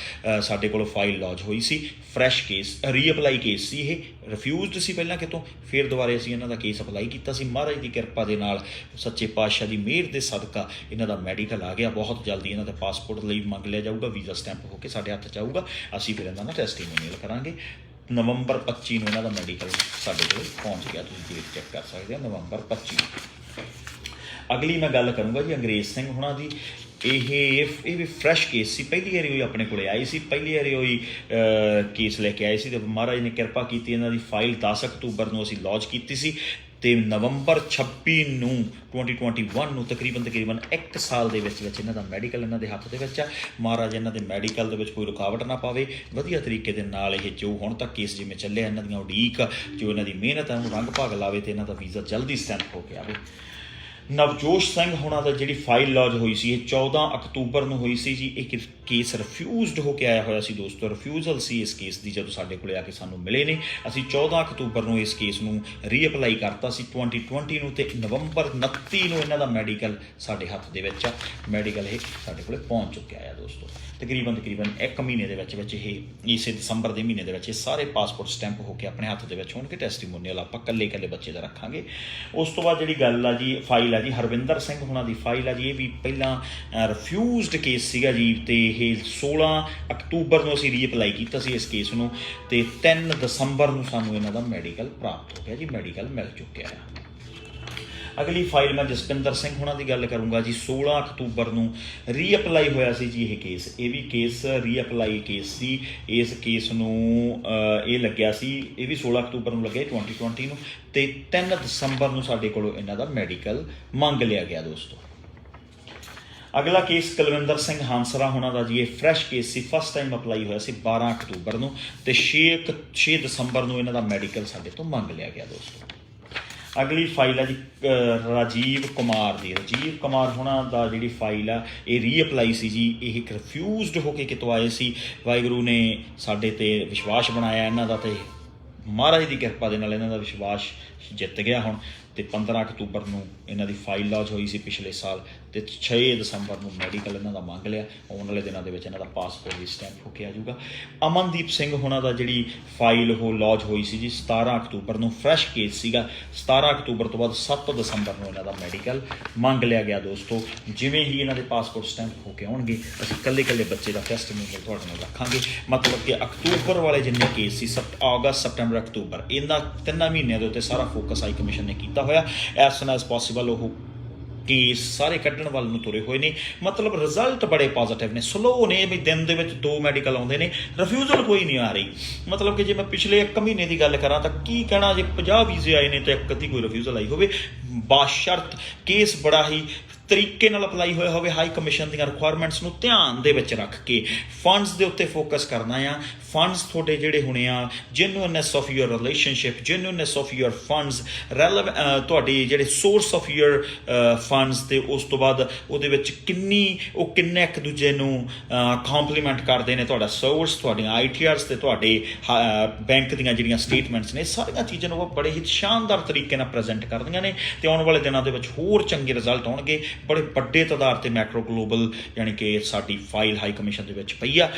ਸਾਡੇ ਕੋਲ ਫਾਈਲ ਲੌਂਚ ਹੋਈ ਸੀ। ਫਰੈਸ਼ ਕੇਸ, ਰੀਅਪਲਾਈ ਕੇਸ ਸੀ। ਇਹ ਰਿਫਿਊਜ਼ਡ ਸੀ ਪਹਿਲਾਂ ਕਿਤੋਂ, ਫਿਰ ਦੁਬਾਰੇ ਅਸੀਂ ਇਹਨਾਂ ਦਾ ਕੇਸ ਅਪਲਾਈ ਕੀਤਾ ਸੀ। ਮਹਾਰਾਜ ਦੀ ਕਿਰਪਾ ਦੇ ਨਾਲ, ਸੱਚੇ ਪਾਤਸ਼ਾਹ ਦੀ ਮਿਹਰ ਦੇ ਸਦਕਾ ਇਹਨਾਂ ਦਾ ਮੈਡੀਕਲ ਆ ਗਿਆ। ਬਹੁਤ ਜਲਦੀ ਇਹਨਾਂ ਦਾ ਪਾਸਪੋਰਟ ਲਈ ਮੰਗ ਲਿਆ ਜਾਊਗਾ, ਵੀਜ਼ਾ ਸਟੈਂਪ ਹੋ ਕੇ ਸਾਡੇ ਹੱਥ 'ਚ ਆਊਗਾ। ਅਸੀਂ ਫਿਰ ਇਹਨਾਂ ਦਾ ਟੈਸਟੀਮੋਨੀਅਲ ਕਰਾਂਗੇ। ਨਵੰਬਰ 25 ਨੂੰ ਇਹਨਾਂ ਦਾ ਮੈਡੀਕਲ ਸਾਡੇ ਕੋਲ ਪਹੁੰਚ ਗਿਆ। ਤੁਸੀਂ ਡੇਟ ਚੈੱਕ ਕਰ ਸਕਦੇ ਹੋ, ਨਵੰਬਰ 25। ਅਗਲੀ ਮੈਂ ਗੱਲ ਕਰੂੰਗਾ ਜੀ ਅੰਗਰੇਜ਼ ਸਿੰਘ ਹੁਣਾਂ ਦੀ। ਇਹ ਵੀ ਫਰੈਸ਼ ਕੇਸ ਸੀ। ਪਹਿਲੀ ਵਾਰੀ ਹੋਈ ਆਪਣੇ ਕੋਲ ਆਈ ਸੀ, ਪਹਿਲੀ ਵਾਰੀ ਹੋਈ ਕੇਸ ਲੈ ਕੇ ਆਏ ਸੀ ਅਤੇ ਮਹਾਰਾਜ ਨੇ ਕਿਰਪਾ ਕੀਤੀ। ਇਹਨਾਂ ਦੀ ਫਾਈਲ 10 ਅਕਤੂਬਰ ਨੂੰ ਅਸੀਂ ਲੌਂਚ ਕੀਤੀ ਸੀ ਅਤੇ ਨਵੰਬਰ 26 ਨੂੰ 2021 ਨੂੰ ਤਕਰੀਬਨ 1 ਸਾਲ ਦੇ ਵਿੱਚ ਇਹਨਾਂ ਦਾ ਮੈਡੀਕਲ ਇਹਨਾਂ ਦੇ ਹੱਥ ਦੇ ਵਿੱਚ ਆ। ਮਹਾਰਾਜ ਇਹਨਾਂ ਦੇ ਮੈਡੀਕਲ ਦੇ ਵਿੱਚ ਕੋਈ ਰੁਕਾਵਟ ਨਾ ਪਾਵੇ। ਵਧੀਆ ਤਰੀਕੇ ਦੇ ਨਾਲ ਇਹ ਜੋ ਹੁਣ ਤੱਕ ਕੇਸ ਜਿਵੇਂ ਚੱਲਿਆ, ਇਹਨਾਂ ਦੀਆਂ ਉਡੀਕ, ਜੋ ਇਹਨਾਂ ਦੀ ਮਿਹਨਤ ਹੈ, ਉਹਨੂੰ ਰੰਗ ਭਾਗ ਲਾਵੇ ਅਤੇ ਇਹਨਾਂ ਦਾ ਵੀਜ਼ਾ ਜਲਦੀ ਸਟੈਂਪ ਹੋ ਕੇ ਆਵੇ। ਨਵਜੋਤ ਸਿੰਘ ਹੁਣਾਂ ਦਾ ਜਿਹੜੀ ਫਾਈਲ ਲੌਂਚ ਹੋਈ ਸੀ, ਇਹ 14 ਅਕਤੂਬਰ ਨੂੰ ਹੋਈ ਸੀ ਜੀ। ਇਹ ਕੇਸ ਰਿਫਿਊਜ਼ਡ ਹੋ ਕੇ ਆਇਆ ਹੋਇਆ ਸੀ ਦੋਸਤੋ। ਰਿਫਿਊਜ਼ਲ ਸੀ ਇਸ ਕੇਸ ਦੀ। ਜਦੋਂ ਸਾਡੇ ਕੋਲ ਆ ਕੇ ਸਾਨੂੰ ਮਿਲੇ ਨੇ, ਅਸੀਂ 14 ਅਕਤੂਬਰ ਨੂੰ ਇਸ ਕੇਸ ਨੂੰ ਰੀਅਪਲਾਈ ਕਰਤਾ ਸੀ 2020 ਨੂੰ, ਅਤੇ ਨਵੰਬਰ 29 ਨੂੰ ਇਹਨਾਂ ਦਾ ਮੈਡੀਕਲ ਸਾਡੇ ਹੱਥ ਦੇ ਵਿੱਚ ਆ। ਮੈਡੀਕਲ ਇਹ ਸਾਡੇ ਕੋਲ ਪਹੁੰਚ ਚੁੱਕਿਆ ਆ ਦੋਸਤੋ। ਤਕਰੀਬਨ 1 ਮਹੀਨੇ ਦੇ ਵਿੱਚ ਇਹ ਇਸੇ ਦਸੰਬਰ ਦੇ ਮਹੀਨੇ ਦੇ ਵਿੱਚ ਇਹ ਸਾਰੇ ਪਾਸਪੋਰਟ ਸਟੈਂਪ ਹੋ ਕੇ ਆਪਣੇ ਹੱਥ ਦੇ ਵਿੱਚ ਹੋਣਗੇ। ਟੈਸਟੀਮੋਨੀਅਲ ਆਪਾਂ ਇਕੱਲੇ ਬੱਚੇ ਦਾ ਰੱਖਾਂਗੇ। ਉਸ ਤੋਂ ਬਾਅਦ ਜਿਹੜੀ ਗੱਲ ਆ ਜੀ, ਫਾਈਲ ਆ ਜੀ ਹਰਵਿੰਦਰ ਸਿੰਘ ਹੁਣਾਂ ਦੀ ਫਾਈਲ ਆ ਜੀ। ਇਹ ਵੀ ਪਹਿਲਾਂ ਰਿਫਿਊਜ਼ਡ ਕੇਸ ਸੀਗਾ ਜੀ, ਅਤੇ ਇਹ 16 ਅਕਤੂਬਰ ਨੂੰ ਅਸੀਂ ਰੀਅਪਲਾਈ ਕੀਤਾ ਸੀ ਇਸ ਕੇਸ ਨੂੰ, ਅਤੇ 3 ਦਸੰਬਰ ਨੂੰ ਸਾਨੂੰ ਇਹਨਾਂ ਦਾ ਮੈਡੀਕਲ ਪ੍ਰਾਪਤ ਹੋ ਗਿਆ ਜੀ। ਮੈਡੀਕਲ ਮਿਲ ਚੁੱਕਿਆ ਆ। ਅਗਲੀ ਫਾਈਲ ਮੈਂ ਜਸਪਿੰਦਰ ਸਿੰਘ ਹੁਣਾਂ ਦੀ ਗੱਲ ਕਰੂੰਗਾ ਜੀ। 16 ਅਕਤੂਬਰ ਨੂੰ ਰੀਅਪਲਾਈ ਹੋਇਆ ਸੀ ਜੀ ਇਹ ਕੇਸ। ਇਹ ਵੀ ਕੇਸ ਰੀਅਪਲਾਈ ਕੇਸ ਸੀ। ਇਸ ਕੇਸ ਨੂੰ ਇਹ ਲੱਗਿਆ ਸੀ, ਇਹ ਵੀ 16 ਅਕਤੂਬਰ ਨੂੰ ਲੱਗਿਆ 2020 ਨੂੰ, ਅਤੇ 3 ਦਸੰਬਰ ਨੂੰ ਸਾਡੇ ਕੋਲੋਂ ਇਹਨਾਂ ਦਾ ਮੈਡੀਕਲ ਮੰਗ ਲਿਆ ਗਿਆ ਦੋਸਤੋ। ਅਗਲਾ ਕੇਸ ਕੁਲਵਿੰਦਰ ਸਿੰਘ ਹਾਂਸਰਾ ਹੁਣਾਂ ਦਾ ਜੀ। ਇਹ ਫਰੈਸ਼ ਕੇਸ ਸੀ, ਫਸਟ ਟਾਈਮ ਅਪਲਾਈ ਹੋਇਆ ਸੀ 12 ਅਕਤੂਬਰ ਨੂੰ, ਅਤੇ 6 ਦਸੰਬਰ ਨੂੰ ਇਹਨਾਂ ਦਾ ਮੈਡੀਕਲ ਸਾਡੇ ਤੋਂ ਮੰਗ ਲਿਆ ਗਿਆ ਦੋਸਤੋ। ਅਗਲੀ ਫਾਈਲ ਆ ਜੀ ਰਾਜੀਵ ਕੁਮਾਰ ਦੀ। ਰਾਜੀਵ ਕੁਮਾਰ ਹੁਣਾਂ ਦਾ ਜਿਹੜੀ ਫਾਈਲ ਆ, ਇਹ ਰੀਅਪਲਾਈ ਸੀ ਜੀ। ਇਹ ਰਿਫਿਊਜ਼ਡ ਹੋ ਕੇ ਕਿਤੋਂ ਆਏ ਸੀ। ਵਾਹਿਗੁਰੂ ਨੇ ਸਾਡੇ 'ਤੇ ਵਿਸ਼ਵਾਸ ਬਣਾਇਆ ਇਹਨਾਂ ਦਾ, ਅਤੇ ਮਹਾਰਾਜ ਦੀ ਕਿਰਪਾ ਦੇ ਨਾਲ ਇਹਨਾਂ ਦਾ ਵਿਸ਼ਵਾਸ ਜਿੱਤ ਗਿਆ ਹੁਣ। ਅਤੇ 15 ਅਕਤੂਬਰ ਨੂੰ ਇਹਨਾਂ ਦੀ ਫਾਈਲ ਲੌਂਚ ਹੋਈ ਸੀ ਪਿਛਲੇ ਸਾਲ, ਅਤੇ 6 ਦਸੰਬਰ ਨੂੰ ਮੈਡੀਕਲ ਇਹਨਾਂ ਦਾ ਮੰਗ ਲਿਆ। ਆਉਣ ਵਾਲੇ ਦਿਨਾਂ ਦੇ ਵਿੱਚ ਇਹਨਾਂ ਦਾ ਪਾਸਪੋਰਟ ਵੀ ਸਟੈਂਪ ਹੋ ਕੇ ਆ ਜਾਊਗਾ। ਅਮਨਦੀਪ ਸਿੰਘ ਹੁਣਾਂ ਦਾ ਜਿਹੜੀ ਫਾਈਲ ਉਹ ਲੌਂਚ ਹੋਈ ਸੀ ਜੀ 17 ਅਕਤੂਬਰ ਨੂੰ। ਫਰੈਸ਼ ਕੇਸ ਸੀਗਾ। 17 ਅਕਤੂਬਰ ਤੋਂ ਬਾਅਦ 7 ਦਸੰਬਰ ਨੂੰ ਇਹਨਾਂ ਦਾ ਮੈਡੀਕਲ ਮੰਗ ਲਿਆ ਗਿਆ ਦੋਸਤੋ। ਜਿਵੇਂ ਹੀ ਇਹਨਾਂ ਦੇ ਪਾਸਪੋਰਟ ਸਟੈਂਪ ਹੋ ਕੇ ਆਉਣਗੇ, ਅਸੀਂ ਇਕੱਲੇ ਬੱਚੇ ਦਾ ਟੈਸਟੀਮੋਨੀਅਲ ਤੁਹਾਡੇ ਨਾਲ ਰੱਖਾਂਗੇ। ਮਤਲਬ ਕਿ ਅਕਤੂਬਰ ਵਾਲੇ ਜਿੰਨੇ ਕੇਸ ਸੀ, ਅਗਸਤ, ਸਪਟੈਂਬਰ, ਅਕਤੂਬਰ, ਇਹਨਾਂ 3 ਮਹੀਨਿਆਂ ਦੇ ਉੱਤੇ ਸਾਰਾ ਫੋਕਸ ਹਾਈ ਕਮਿਸ਼ਨ ਨੇ ਕੀਤਾ ਹੋਇਆ। ਐਜ਼ ਸੂਨ ਐਜ਼ ਪੋਸੀਬਲ ਉਹ ਕੇਸ ਸਾਰੇ ਕੱਢਣ ਵੱਲ ਨੂੰ ਤੁਰੇ ਹੋਏ ਨੇ। ਮਤਲਬ ਰਿਜ਼ਲਟ ਬੜੇ ਪੋਜ਼ੀਟਿਵ ਨੇ। ਸਲੋ ਨੇ ਵੀ, ਦਿਨ ਦੇ ਵਿੱਚ 2 ਮੈਡੀਕਲ ਆਉਂਦੇ ਨੇ, ਰਿਫਿਊਜ਼ਲ ਕੋਈ ਨਹੀਂ ਆ ਰਹੀ। ਮਤਲਬ ਕਿ ਜੇ ਮੈਂ ਪਿਛਲੇ 1 ਮਹੀਨੇ ਦੀ ਗੱਲ ਕਰਾਂ ਤਾਂ ਕੀ ਕਹਿਣਾ, ਜੇ 50 ਵੀਜ਼ੇ ਆਏ ਨੇ ਤਾਂ 1 ਅੱਧੀ ਕੋਈ ਰਿਫਿਊਜ਼ਲ ਆਈ ਹੋਵੇ। ਬਾਸ਼ਰਤ ਕੇਸ ਬੜਾ ਹੀ ਤਰੀਕੇ ਨਾਲ ਅਪਲਾਈ ਹੋਇਆ ਹੋਵੇ। ਹਾਈ ਕਮਿਸ਼ਨ ਦੀਆਂ ਰਿਕੁਆਇਰਮੈਂਟਸ ਨੂੰ ਧਿਆਨ ਦੇ ਵਿੱਚ ਰੱਖ ਕੇ ਫੰਡਸ ਦੇ ਉੱਤੇ ਫੋਕਸ ਕਰਨਾ ਆ। ਫੰਡਸ ਤੁਹਾਡੇ ਜਿਹੜੇ ਹੋਣੇ ਆ, genuineness of your relationship, genuineness of your funds, ਤੁਹਾਡੇ ਜਿਹੜੇ ਸੋਰਸ ਆਫ ਯੂਅਰ ਫੰਡਸ, ਅਤੇ ਉਸ ਤੋਂ ਬਾਅਦ ਉਹਦੇ ਵਿੱਚ ਕਿੰਨੇ ਇੱਕ ਦੂਜੇ ਨੂੰ ਕੰਪਲੀਮੈਂਟ ਕਰਦੇ ਨੇ। ਤੁਹਾਡਾ ਸੋਰਸ, ਤੁਹਾਡੀਆਂ ITRs ਅਤੇ ਤੁਹਾਡੇ ਬੈਂਕ ਦੀਆਂ ਜਿਹੜੀਆਂ ਸਟੇਟਮੈਂਟਸ ਨੇ, ਸਾਰੀਆਂ ਚੀਜ਼ਾਂ ਨੂੰ ਉਹ ਬੜੇ ਹੀ ਸ਼ਾਨਦਾਰ ਤਰੀਕੇ ਨਾਲ ਪ੍ਰੈਜ਼ੈਂਟ ਕਰਦੀਆਂ ਨੇ, ਅਤੇ ਆਉਣ ਵਾਲੇ ਦਿਨਾਂ ਦੇ ਵਿੱਚ ਹੋਰ ਚੰਗੇ ਰਿਜ਼ਲਟ ਆਉਣਗੇ। ਬੜੇ ਵੱਡੇ ਤਾਦਾਦ 'ਤੇ ਮੈਕਰੋ ਗਲੋਬਲ ਯਾਨੀ ਕਿ ਸਾਡੀ ਫਾਈਲ ਹਾਈ ਕਮਿਸ਼ਨ ਦੇ ਵਿੱਚ ਪਈ ਆ।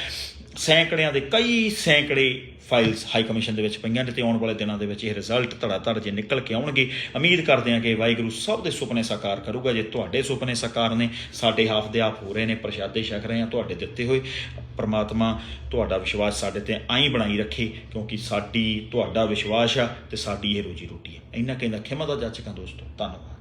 ਕਈ ਸੈਂਕੜੇ ਫਾਈਲਸ ਹਾਈ ਕਮਿਸ਼ਨ ਦੇ ਵਿੱਚ ਪਈਆਂ ਨੇ, ਅਤੇ ਆਉਣ ਵਾਲੇ ਦਿਨਾਂ ਦੇ ਵਿੱਚ ਇਹ ਰਿਜ਼ਲਟ ਧੜਾ ਜੇ ਨਿਕਲ ਕੇ ਆਉਣਗੇ। ਉਮੀਦ ਕਰਦੇ ਹਾਂ ਕਿ ਵਾਹਿਗੁਰੂ ਸਭ ਦੇ ਸੁਪਨੇ ਸਾਕਾਰ ਕਰੂਗਾ। ਜੇ ਤੁਹਾਡੇ ਸੁਪਨੇ ਸਾਕਾਰ ਨੇ, ਸਾਡੇ ਹਾਫ ਦੇ ਆਪ ਹੋ ਰਹੇ ਨੇ, ਪ੍ਰਸ਼ਾਦੇ ਛਕ ਰਹੇ ਹਾਂ ਤੁਹਾਡੇ ਦਿੱਤੇ ਹੋਏ। ਪਰਮਾਤਮਾ ਤੁਹਾਡਾ ਵਿਸ਼ਵਾਸ ਸਾਡੇ 'ਤੇ ਆਈਂ ਬਣਾਈ ਰੱਖੇ, ਕਿਉਂਕਿ ਤੁਹਾਡਾ ਵਿਸ਼ਵਾਸ ਆ ਅਤੇ ਸਾਡੀ ਇਹ ਰੋਜੀ ਰੋਟੀ ਹੈ। ਇੰਨਾ ਕਹਿੰਦਾ ਖਿਮਾ ਦਾ ਜਾਚਕਾਂ ਦੋਸਤੋ। ਧੰਨਵਾਦ।